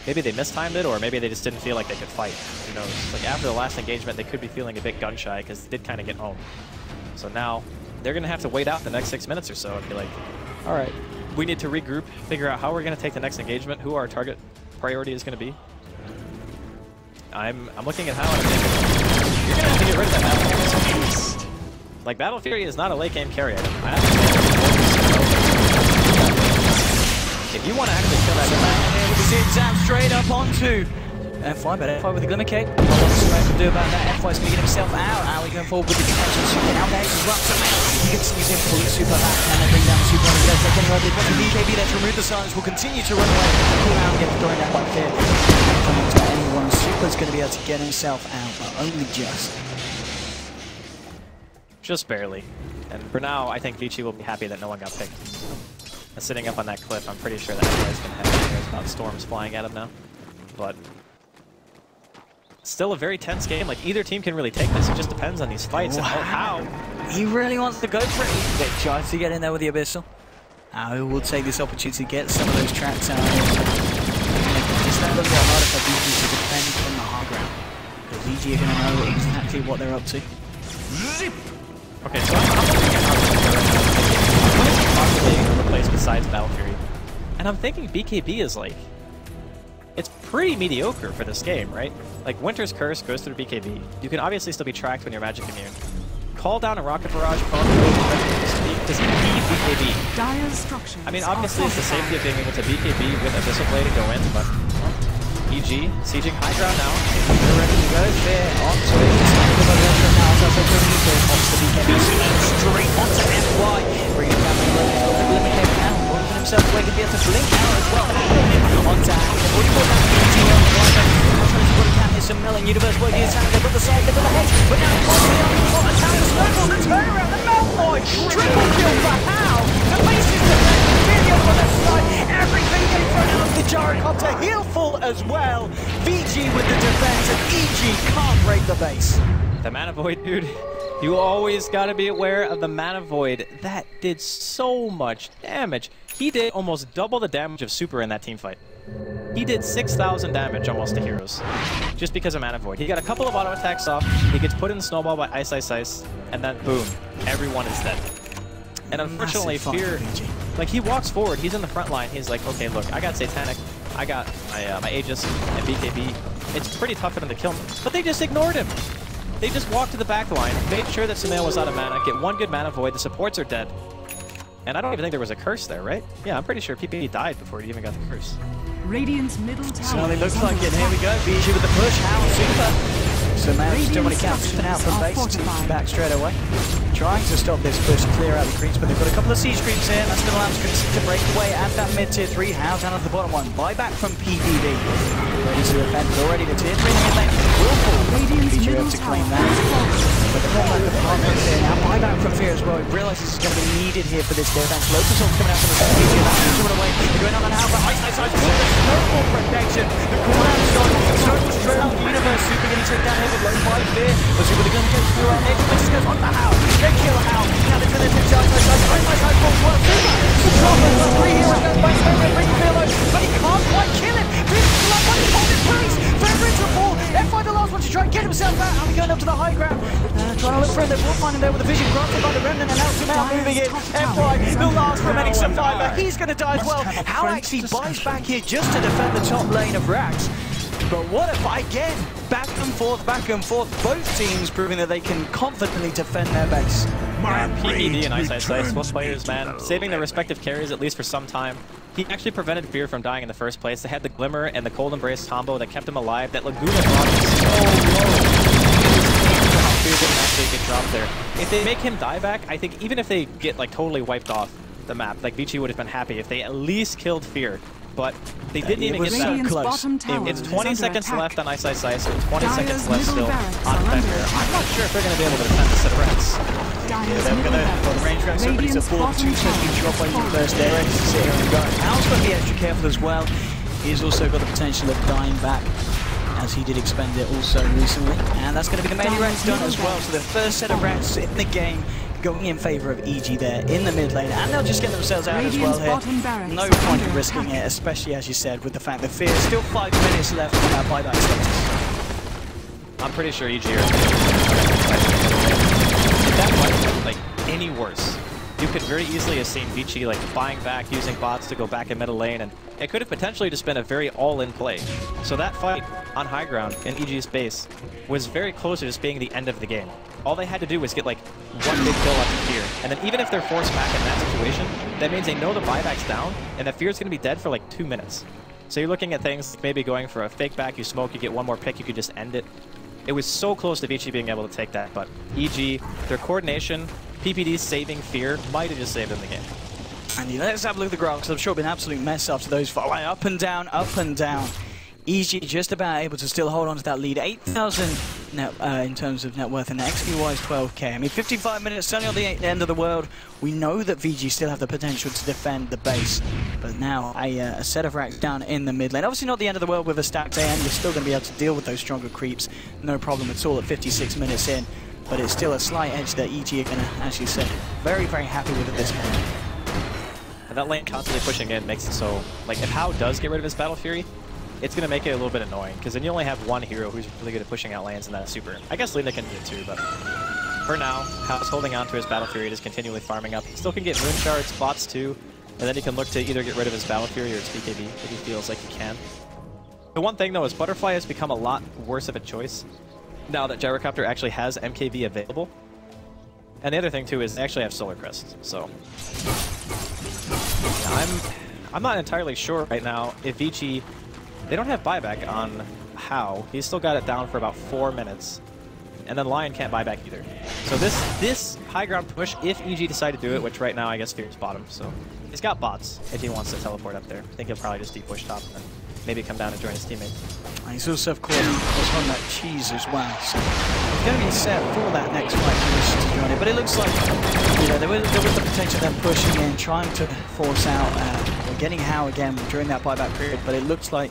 Maybe they mistimed it, or maybe they just didn't feel like they could fight. Who knows? Like after the last engagement, they could be feeling a bit gun-shy, because they did kind of get home. So now, they're going to have to wait out the next 6 minutes or so and be like, all right, we need to regroup, figure out how we're going to take the next engagement, who our target priority is going to be. I'm looking at how I'm thinking, you're going to have to get rid of that Battle Fury. Like, Battle Fury is not a late game carry item. If you want to actually kill that here with the zigzag straight up onto F5, but F5 with the Glimmer Cape. What Sumail can do about that? F5's going to get himself out. Ali going forward with the detention. Super out there as well. Sumail, he continues in fully super back. Can they bring down the super? He does take anywhere. They've got the BKB there to remove the silence. Will continue to run away. Pull out and get thrown down by Fear. Coming to anyone. Super's going to be able to get himself out, but only just. Just barely. And for now, I think Vici will be happy that no one got picked. And sitting up on that cliff, I'm pretty sure that guy's going to have cares about storms flying at him now. But still a very tense game. Like, either team can really take this. It just depends on these fights and how. He really wants to go for it. He tries to get in there with the Abyssal. He will take this opportunity to get some of those tracks out. It's not going to be harder for VG to defend from the high ground. Because VG are going to know exactly what they're up to. Zip! Okay, so I'm looking at how what is he possibly going to replace besides Battle Fury? And I'm thinking BKB is like... It's pretty mediocre for this game, right? Like, Winter's Curse goes through BKB. You can obviously still be tracked when you're magic immune. Call down a Rocket Barrage, does he need BKB? Dire structures. I mean, obviously it's the safety of being able to BKB with Abyssal Blade and go in, but... EG, sieging high ground now. They're ready to go. Fear onto it. Now, so they're going to pops the BKB straight onto FY. Bringing it down the road. The Glimmer Cape now. Working himself away to be able to blink out as well. Onto Hao. 44 down to EG on the right. What he can is some milling. Universe working his hand. They put the side, they put the hedge. But now it's on the tower. Snowball, the turnaround. The Malfoy. Triple kill for Hao. The bases defended. Video on the side. Everything in front of the Gyrocopter. Heal full as well. VG with the defense, and EG can't break the base. The Mana Void, dude. You always gotta be aware of the Mana Void. That did so much damage. He did almost double the damage of Super in that team fight. He did 6,000 damage almost to heroes. Just because of Mana Void. He got a couple of auto attacks off, he gets put in the snowball by Ice Ice Ice, and then boom, everyone is dead. And unfortunately, Fear, like, he walks forward, he's in the front line, he's like, okay, look, I got Satanic, I got my Aegis and BKB. It's pretty tough for them to kill him, but they just ignored him. They just walked to the back line, made sure that Sumail was out of mana, get one good Mana Void, the supports are dead. And I don't even think there was a curse there, right? Yeah, I'm pretty sure PPE died before he even got the curse. Radiant's middle tower. So it looks like it. Here we go. VG with the push. Hao super. So man, still want to count something out from base to back straight away. Trying to stop this push, clear out the creeps, but they've got a couple of siege creeps here. That's going to allow Strix to break away at that mid tier 3. How down at the bottom one. Buyback from PPD. Ready to defend, but already the tier 3 mid lane will fall. Feature able to claim that. But the buyback of half from Fear. Now buyback from Fear as well. He realizes it's going to be needed here for this defense. Lotus ult coming out from the side. PG and that's coming away. They're going on an alpha. Ice. No more protection. The cooldown is gone. Circles straight out the universe. Super getting taken down here with low by Fear. But Super going to go through our edge. This goes on the house. They kill Hal. Now they're going to take Ice. Ice falls well. Super. 3 heroes going by Fear. Bringing Fear low. But he can't quite kill him. Fear's like one hold in place. Fear brings the fall. They find the last one to try and get himself out. And we're going up to the high ground. Trying to look for him. They will find him there with a vision granted by the Remnant. And now Sumail moving in. FY, the last remaining survivor. He's going to die as well. Hal actually buys back here just to defend the top lane of Rax. But what if, again, back and forth, both teams proving that they can confidently defend their base. PPD and Ice, both players, man, saving their respective carries at least for some time. He actually prevented Fear from dying in the first place. They had the Glimmer and the Cold Embrace combo that kept him alive. That Laguna brought him so low. Fear didn't actually get dropped there. If they make him die back, I think even if they get like totally wiped off the map, like Vici would have been happy if they at least killed Fear. But they didn't even get that close. It's 20 seconds left on Ice, and 20 seconds left still on Fenrir. I'm not sure if they're going to be able to defend the set of Reds. Yeah, they're going to, the range round somebody to 4 2 2 drop by Universe. They're ready to sit here and go. Hal's got to be extra careful as well. He's also got the potential of dying back, as he did expend it also recently. And that's going to be the melee Reds done as well. So the first set of Reds in the game going in favour of EG there in the mid lane, and they'll just get themselves out as well here. No point in risking it, especially as you said, with the fact that Fear is still 5 minutes left on that buyback status. I'm pretty sure EG are that might like any worse. You could very easily have seen Vici like buying back, using bots to go back in middle lane, and it could have potentially just been a very all-in play. So that fight on high ground in EG's base was very close to just being the end of the game. All they had to do was get like one big kill up to Fear, and then even if they're forced back in that situation, that means they know the buyback's down, and that Fear's going to be dead for like 2 minutes. So you're looking at things like maybe going for a fake back, you smoke, you get one more pick, you could just end it. It was so close to Vici being able to take that, but EG, their coordination, PPD saving Fear, might have just saved them the game. And let's have a look at the graph, because I'm sure it'll be an absolute mess after those fight. Up and down, up and down. EG just about able to still hold on to that lead. 8,000 in terms of net worth, and XP-wise 12k. I mean, 55 minutes, only on the end of the world. We know that VG still have the potential to defend the base, but now a set of racks down in the mid lane. Obviously not the end of the world with a stacked AM. You're still going to be able to deal with those stronger creeps. No problem at all at 56 minutes in, but it's still a slight edge that EG are going to actually sit very, very happy with at this point. And that lane constantly pushing in makes it so, like, if Hao does get rid of his Battle Fury, it's going to make it a little bit annoying, because then you only have one hero who's really good at pushing out lanes, and that's Super. I guess Lina can do it too, but for now, Hao's holding on to his Battle Fury, just continually farming up. He still can get Moon Shards, bots too, and then he can look to either get rid of his Battle Fury or his BKB if he feels like he can. The one thing though is Butterfly has become a lot worse of a choice now that Gyrocopter actually has MKB available. And the other thing too is they actually have Solar Crest, so I'm not entirely sure right now if Vici. They don't have buyback on Hao. He's still got it down for about 4 minutes. And then Lion can't buy back either. So this high ground push, if EG decide to do it, which right now I guess Fear's bottom, so he's got bots if he wants to teleport up there. I think he'll probably just de-push top and then maybe come down and join his teammates. And he's also, of course, on that cheese as well. So he's going to be set for that next fight to join it. But it looks like there was the potential of them pushing in, trying to force out, or getting Hao again during that buyback period. But it looks like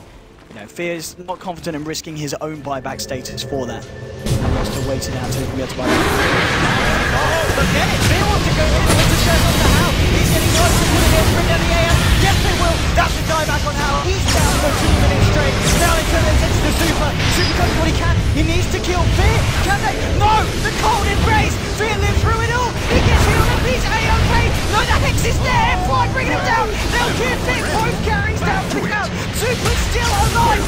Fear's not confident in risking his own buyback status for that. He wants to wait it out until he can get to buyback. Oh, forget it! Fear wants to go in with the turn on to Hao. He's getting close to putting it, bring down the AM. Yes, they will. That's the dieback on Hao. He's down for 2 minutes straight. Now he turns into the Super. Super does what he can. He needs to kill Fear. Can they? No! The cold embrace. Fear lives through it all. He gets hit on a piece. A-OK. No, the Hex is there. Fly bringing him down. They'll kill Fear. Both carries down. Kicked out. Super's still alive.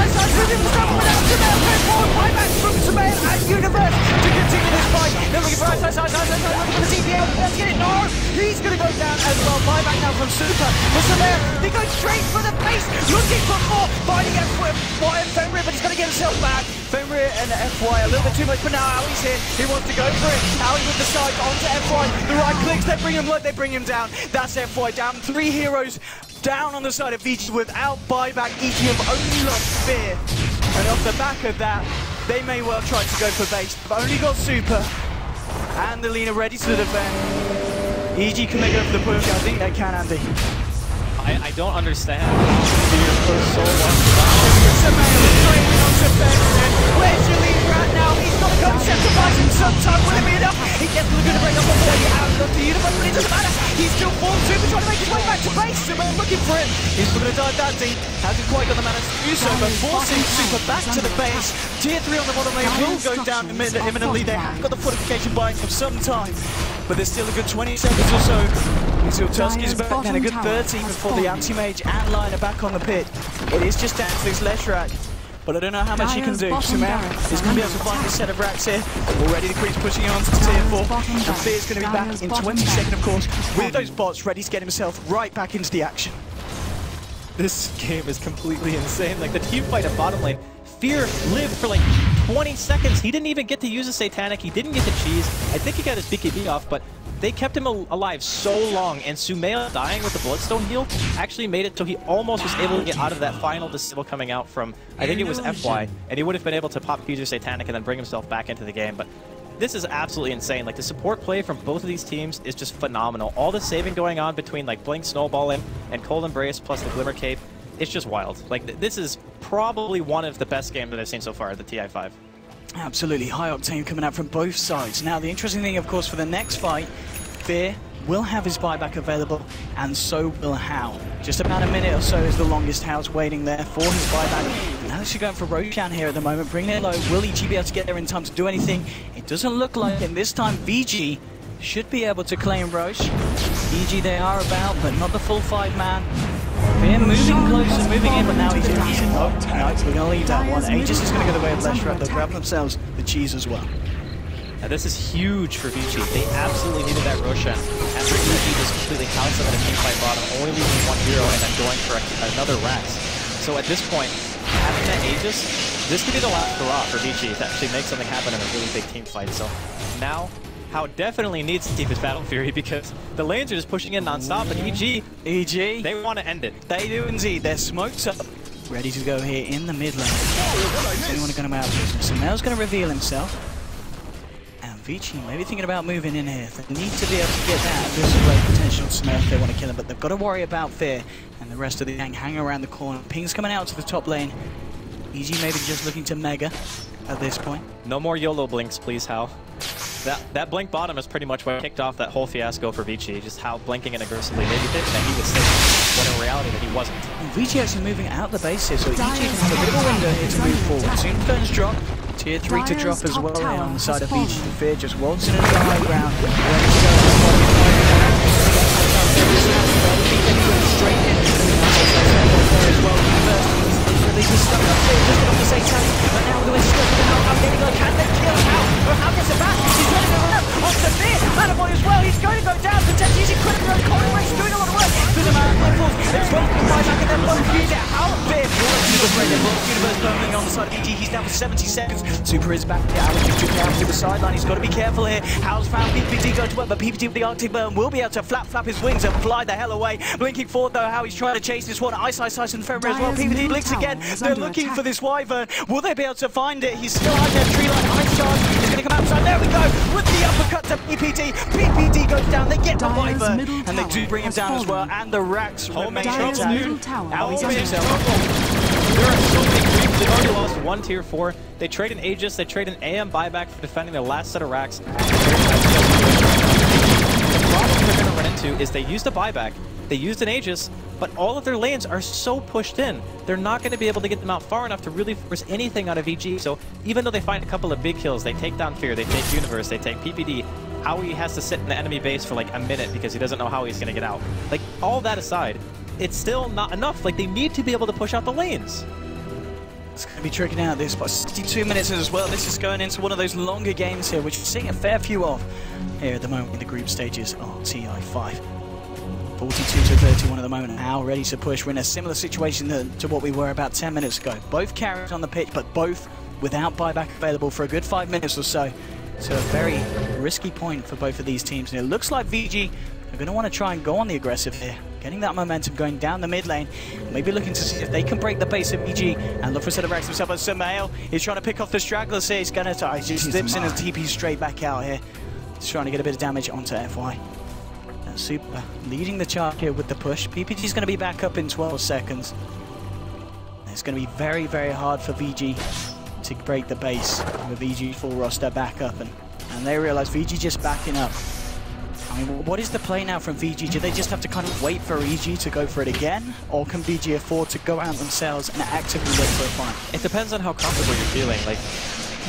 Outside with him. Double without Sumail. Go forward. Buyback from Sumail and Universe to continue this fight. They're looking for Ice, looking for the CPA. Let's get it. No! He's going to go down as well. Buyback now from Super. Listen there. They go straight for the base. Looking for more. Finding FY and Fenrir, but he's going to get himself back. Fenrir and FY a little bit too much, but now Owie's here. He wants to go for it. Owie with the side onto FY. The right clicks, they bring him low, they bring him down. That's FY down. 3 heroes down on the side of VG without buyback. EG have only lost Fear. And off the back of that, they may well try to go for base. They've only got Super and the Lina ready to defend. EG can they go for the push? I think they can, Andy. I don't understand. Fear for so long. Where's your leader at now? He's got to go and sacrifice him sometime. Will it be enough? He gets looking to break up the 30 out of the universe, but it doesn't matter. He's still formed. Super trying to make his way back to base. Super looking for him. He's going to dive that deep. Hasn't quite got the mana to do so, but forcing Super back to the base. Tier 3 on the bottom lane will go down imminently. They have got the fortification buying for some time, but there's still a good 20 seconds or so until Tuski's back, and a good 30 before the anti-mage and Line are back on the pit. It is just down to this Leshrac, but I don't know how much he can do. Sumer is going to be able to find his set of racks here. Already the creep's pushing on to tier 4, and Fear's going to be back in 20 seconds, of course, with those bots ready to get himself right back into the action. This game is completely insane. Like, the team fight at bottom lane, Fear lived for like 20 seconds. He didn't even get to use a Satanic. He didn't get to cheese. I think he got his BKB off, but they kept him alive so long, and Sumer dying with the Bloodstone heal actually made it so he almost was able to get out of that final disable coming out from, I think it was FY, and he would have been able to pop Fuser Satanic and then bring himself back into the game. But this is absolutely insane. Like, the support play from both of these teams is just phenomenal. All the saving going on between like Blink snowballing and Cold Embrace plus the Glimmer Cape, it's just wild. Like, this is probably one of the best games that I've seen so far at the TI5. Absolutely high octane coming out from both sides. Now the interesting thing, of course, for the next fight, Fear will have his buyback available, and so will How. Just about a minute or so is the longest How's waiting there for his buyback. And now she's going for Roshan here at the moment, bringing it low. Will EG be able to get there in time to do anything? It doesn't look like it. This time VG should be able to claim Roche. EG they are about, but not the full 5-man. Fear moving closer, moving in, but now he's in. No, we're going to leave that one. Aegis is going to go the way of Leshrac. They'll grab themselves the cheese as well. Now this is huge for VG. They absolutely needed that Roshan after EG just completely housed them in a teamfight bottom, only leaving 1 hero and then going for another Rax. So at this point, having that Aegis, this could be the last hurrah for VG to actually make something happen in a really big team fight. So now, How definitely needs to keep his Battle Fury because the lanes are just pushing in non-stop, and EG, they want to end it. They do indeed. Their smoke's up, ready to go here in the mid lane. Is anyone going to come out of business? So Mel's going to reveal himself. And Vici maybe thinking about moving in here. They need to be able to get that. There's a great potential to Smell if they want to kill him, but they've got to worry about Fear and the rest of the gang hang around the corner. Ping's coming out to the top lane. EG maybe just looking to Mega at this point. No more YOLO blinks, please, Hal. That blink bottom is pretty much what kicked off that whole fiasco for Vici. Just Hal blinking and aggressively maybe thinking that he was safe, when in reality that he wasn't. Vici actually moving out the base here, so EG can have a little window here to move forward. Tombstone's drop. Tier 3 to drop as well here on the side of Vici. Fear just waltzing into the high ground. Straight in. As well. They just stuck up there, just got the Satanic, but now the way stuck with How getting like, can they kill How? But How gets it back, he's running around, off the Fear, Manaboy as well, he's going to go down, the Tetch, he's incredible, Colin Race doing a lot of work, through the man, Limples, it's well to buy back and then both use it, How Fear, Universe burning on the side of EG, he's down for 70 seconds, Super is back, Alex is just down to the sideline, he's got to be careful here, How's found PPT going to work, but PPT with the Arctic Burn will be able to flap his wings and fly the hell away, blinking forward though, How he's trying to chase this one, Ice and Fenrir as well, PPT blinks again. They're looking for this Wyvern. Will they be able to find it? He's still out there. Tree line. Ice Charge is going to come outside. There we go. With the uppercut to PPT. PPT goes down. They get the Wyvern. And they do bring him down as well. And the Rax remain intact. Out himself. There are so many creeps. They've already lost one tier 4. They trade an Aegis. They trade an AM buyback for defending their last set of Racks. The problem they're going to run into is they used a buyback. They used an Aegis, but all of their lanes are so pushed in, they're not going to be able to get them out far enough to really force anything out of EG. So even though they find a couple of big kills, they take down Fear, they take Universe, they take PPD, Howie has to sit in the enemy base for like a minute because he doesn't know how he's going to get out. Like, all that aside, it's still not enough. Like, they need to be able to push out the lanes. It's going to be tricking out this by 62 minutes as well. This is going into one of those longer games here, which we're seeing a fair few of here at the moment in the group stages of TI5. 42-31 at the moment now, ready to push. We're in a similar situation to what we were about 10 minutes ago. Both carriers on the pitch, but both without buyback available for a good 5 minutes or so. So a very risky point for both of these teams. And it looks like VG are going to want to try and go on the aggressive here. Getting that momentum going down the mid lane. Maybe looking to see if they can break the base of VG and look for a set of racks himself. But Samael is trying to pick off the stragglers here. He's going to just slips in and TP straight back out here. He's trying to get a bit of damage onto FY. And Super leading the charge here with the push. PPG is going to be back up in 12 seconds. It's going to be very, very hard for VG to break the base with VG full roster back up. And they realize VG just backing up. I mean, what is the play now from VG? Do they just have to kind of wait for EG to go for it again? Or can VG afford to go out themselves and actively look for a fight? It depends on how comfortable you're feeling. Like,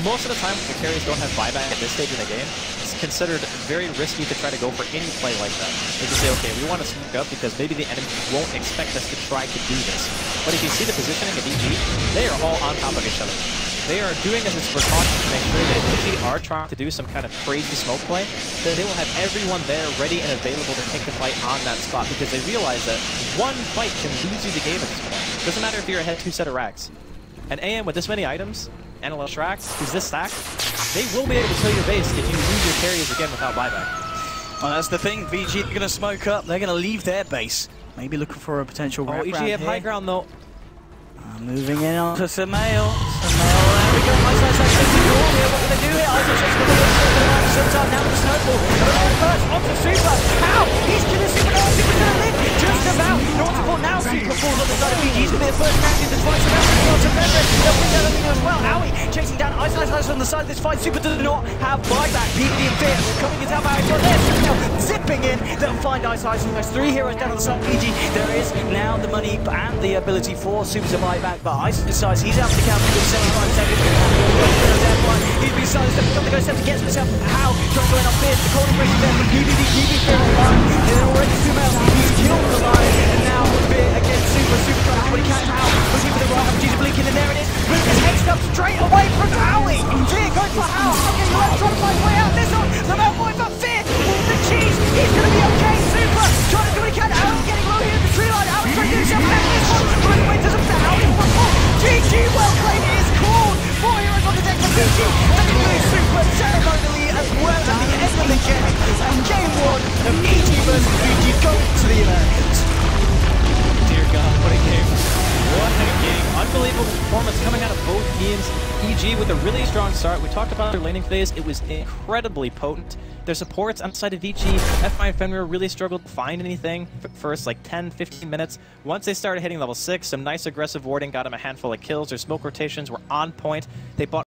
most of the time, the carries don't have buyback at this stage in the game. It's considered very risky to try to go for any play like that. They just say, okay, we want to smoke up because maybe the enemy won't expect us to try to do this. But if you see the positioning of EG, they are all on top of each other. They are doing this as precaution to make sure that if they are trying to do some kind of crazy smoke play, that they will have everyone there ready and available to take the fight on that spot, because they realize that one fight can lose you the game at this point. Doesn't matter if you're ahead 2 set of racks. And AM with this many items, and a Shrek, who's this stacked, they will be able to kill your base if you lose your carriers again without buyback. Well, that's the thing. VG are going to smoke up. They're going to leave their base. Maybe looking for a potential wrap EG round have high ground though. Moving in onto Samael. There we go. What can they do here? Sometime now with Snowball. First onto Super. How? He's going to Super. Super's going to live. Just about. Nautical now. Super falls on the side of VG. He's going to be the first man in this fight. So now he's onto Fenrir. They'll bring down everything as well. Owie chasing down Ice on the side of this fight. Super does not have buyback. PvD and Fear coming into our barrage on there. Super now zipping in. They'll find Ice. There's 3 heroes down on the side of VG. There is now the money and the ability for Super to buy back. But Ice decides he's out of the count for 75 seconds. He's been silenced. They've got to go gets himself out. Trying to go in on Fierce. The corner breaks there from PvD. Fear on the line. They're already Samael. He's killed the line. And now Fear against Super. Super trying to do what he can. How? Looking for the right. She's blinking and there it is. Luke is hedged up straight away from Owie. Fear going for How. Okay, trying to find his way out. This one. Samael going for Fear. The cheese. He's going to be okay. Super trying to do what he can. Owie getting low here in the tree line. Owie trying to do himself back. This one. Running away to some Owie. GG, well played, it is called. 4 heroes on the deck for VG. And it goes Super ceremonially as well at the end of the game. And game 1 of EG versus VG going to the Americans. Dear God, what a game. What a game. Unbelievable performance coming out of both teams. EG with a really strong start. We talked about their laning phase. It was incredibly potent. Their supports outside of VG, FI and Fenrir really struggled to find anything for first like 10-15 minutes. Once they started hitting level 6, some nice aggressive warding got them a handful of kills. Their smoke rotations were on point. They bought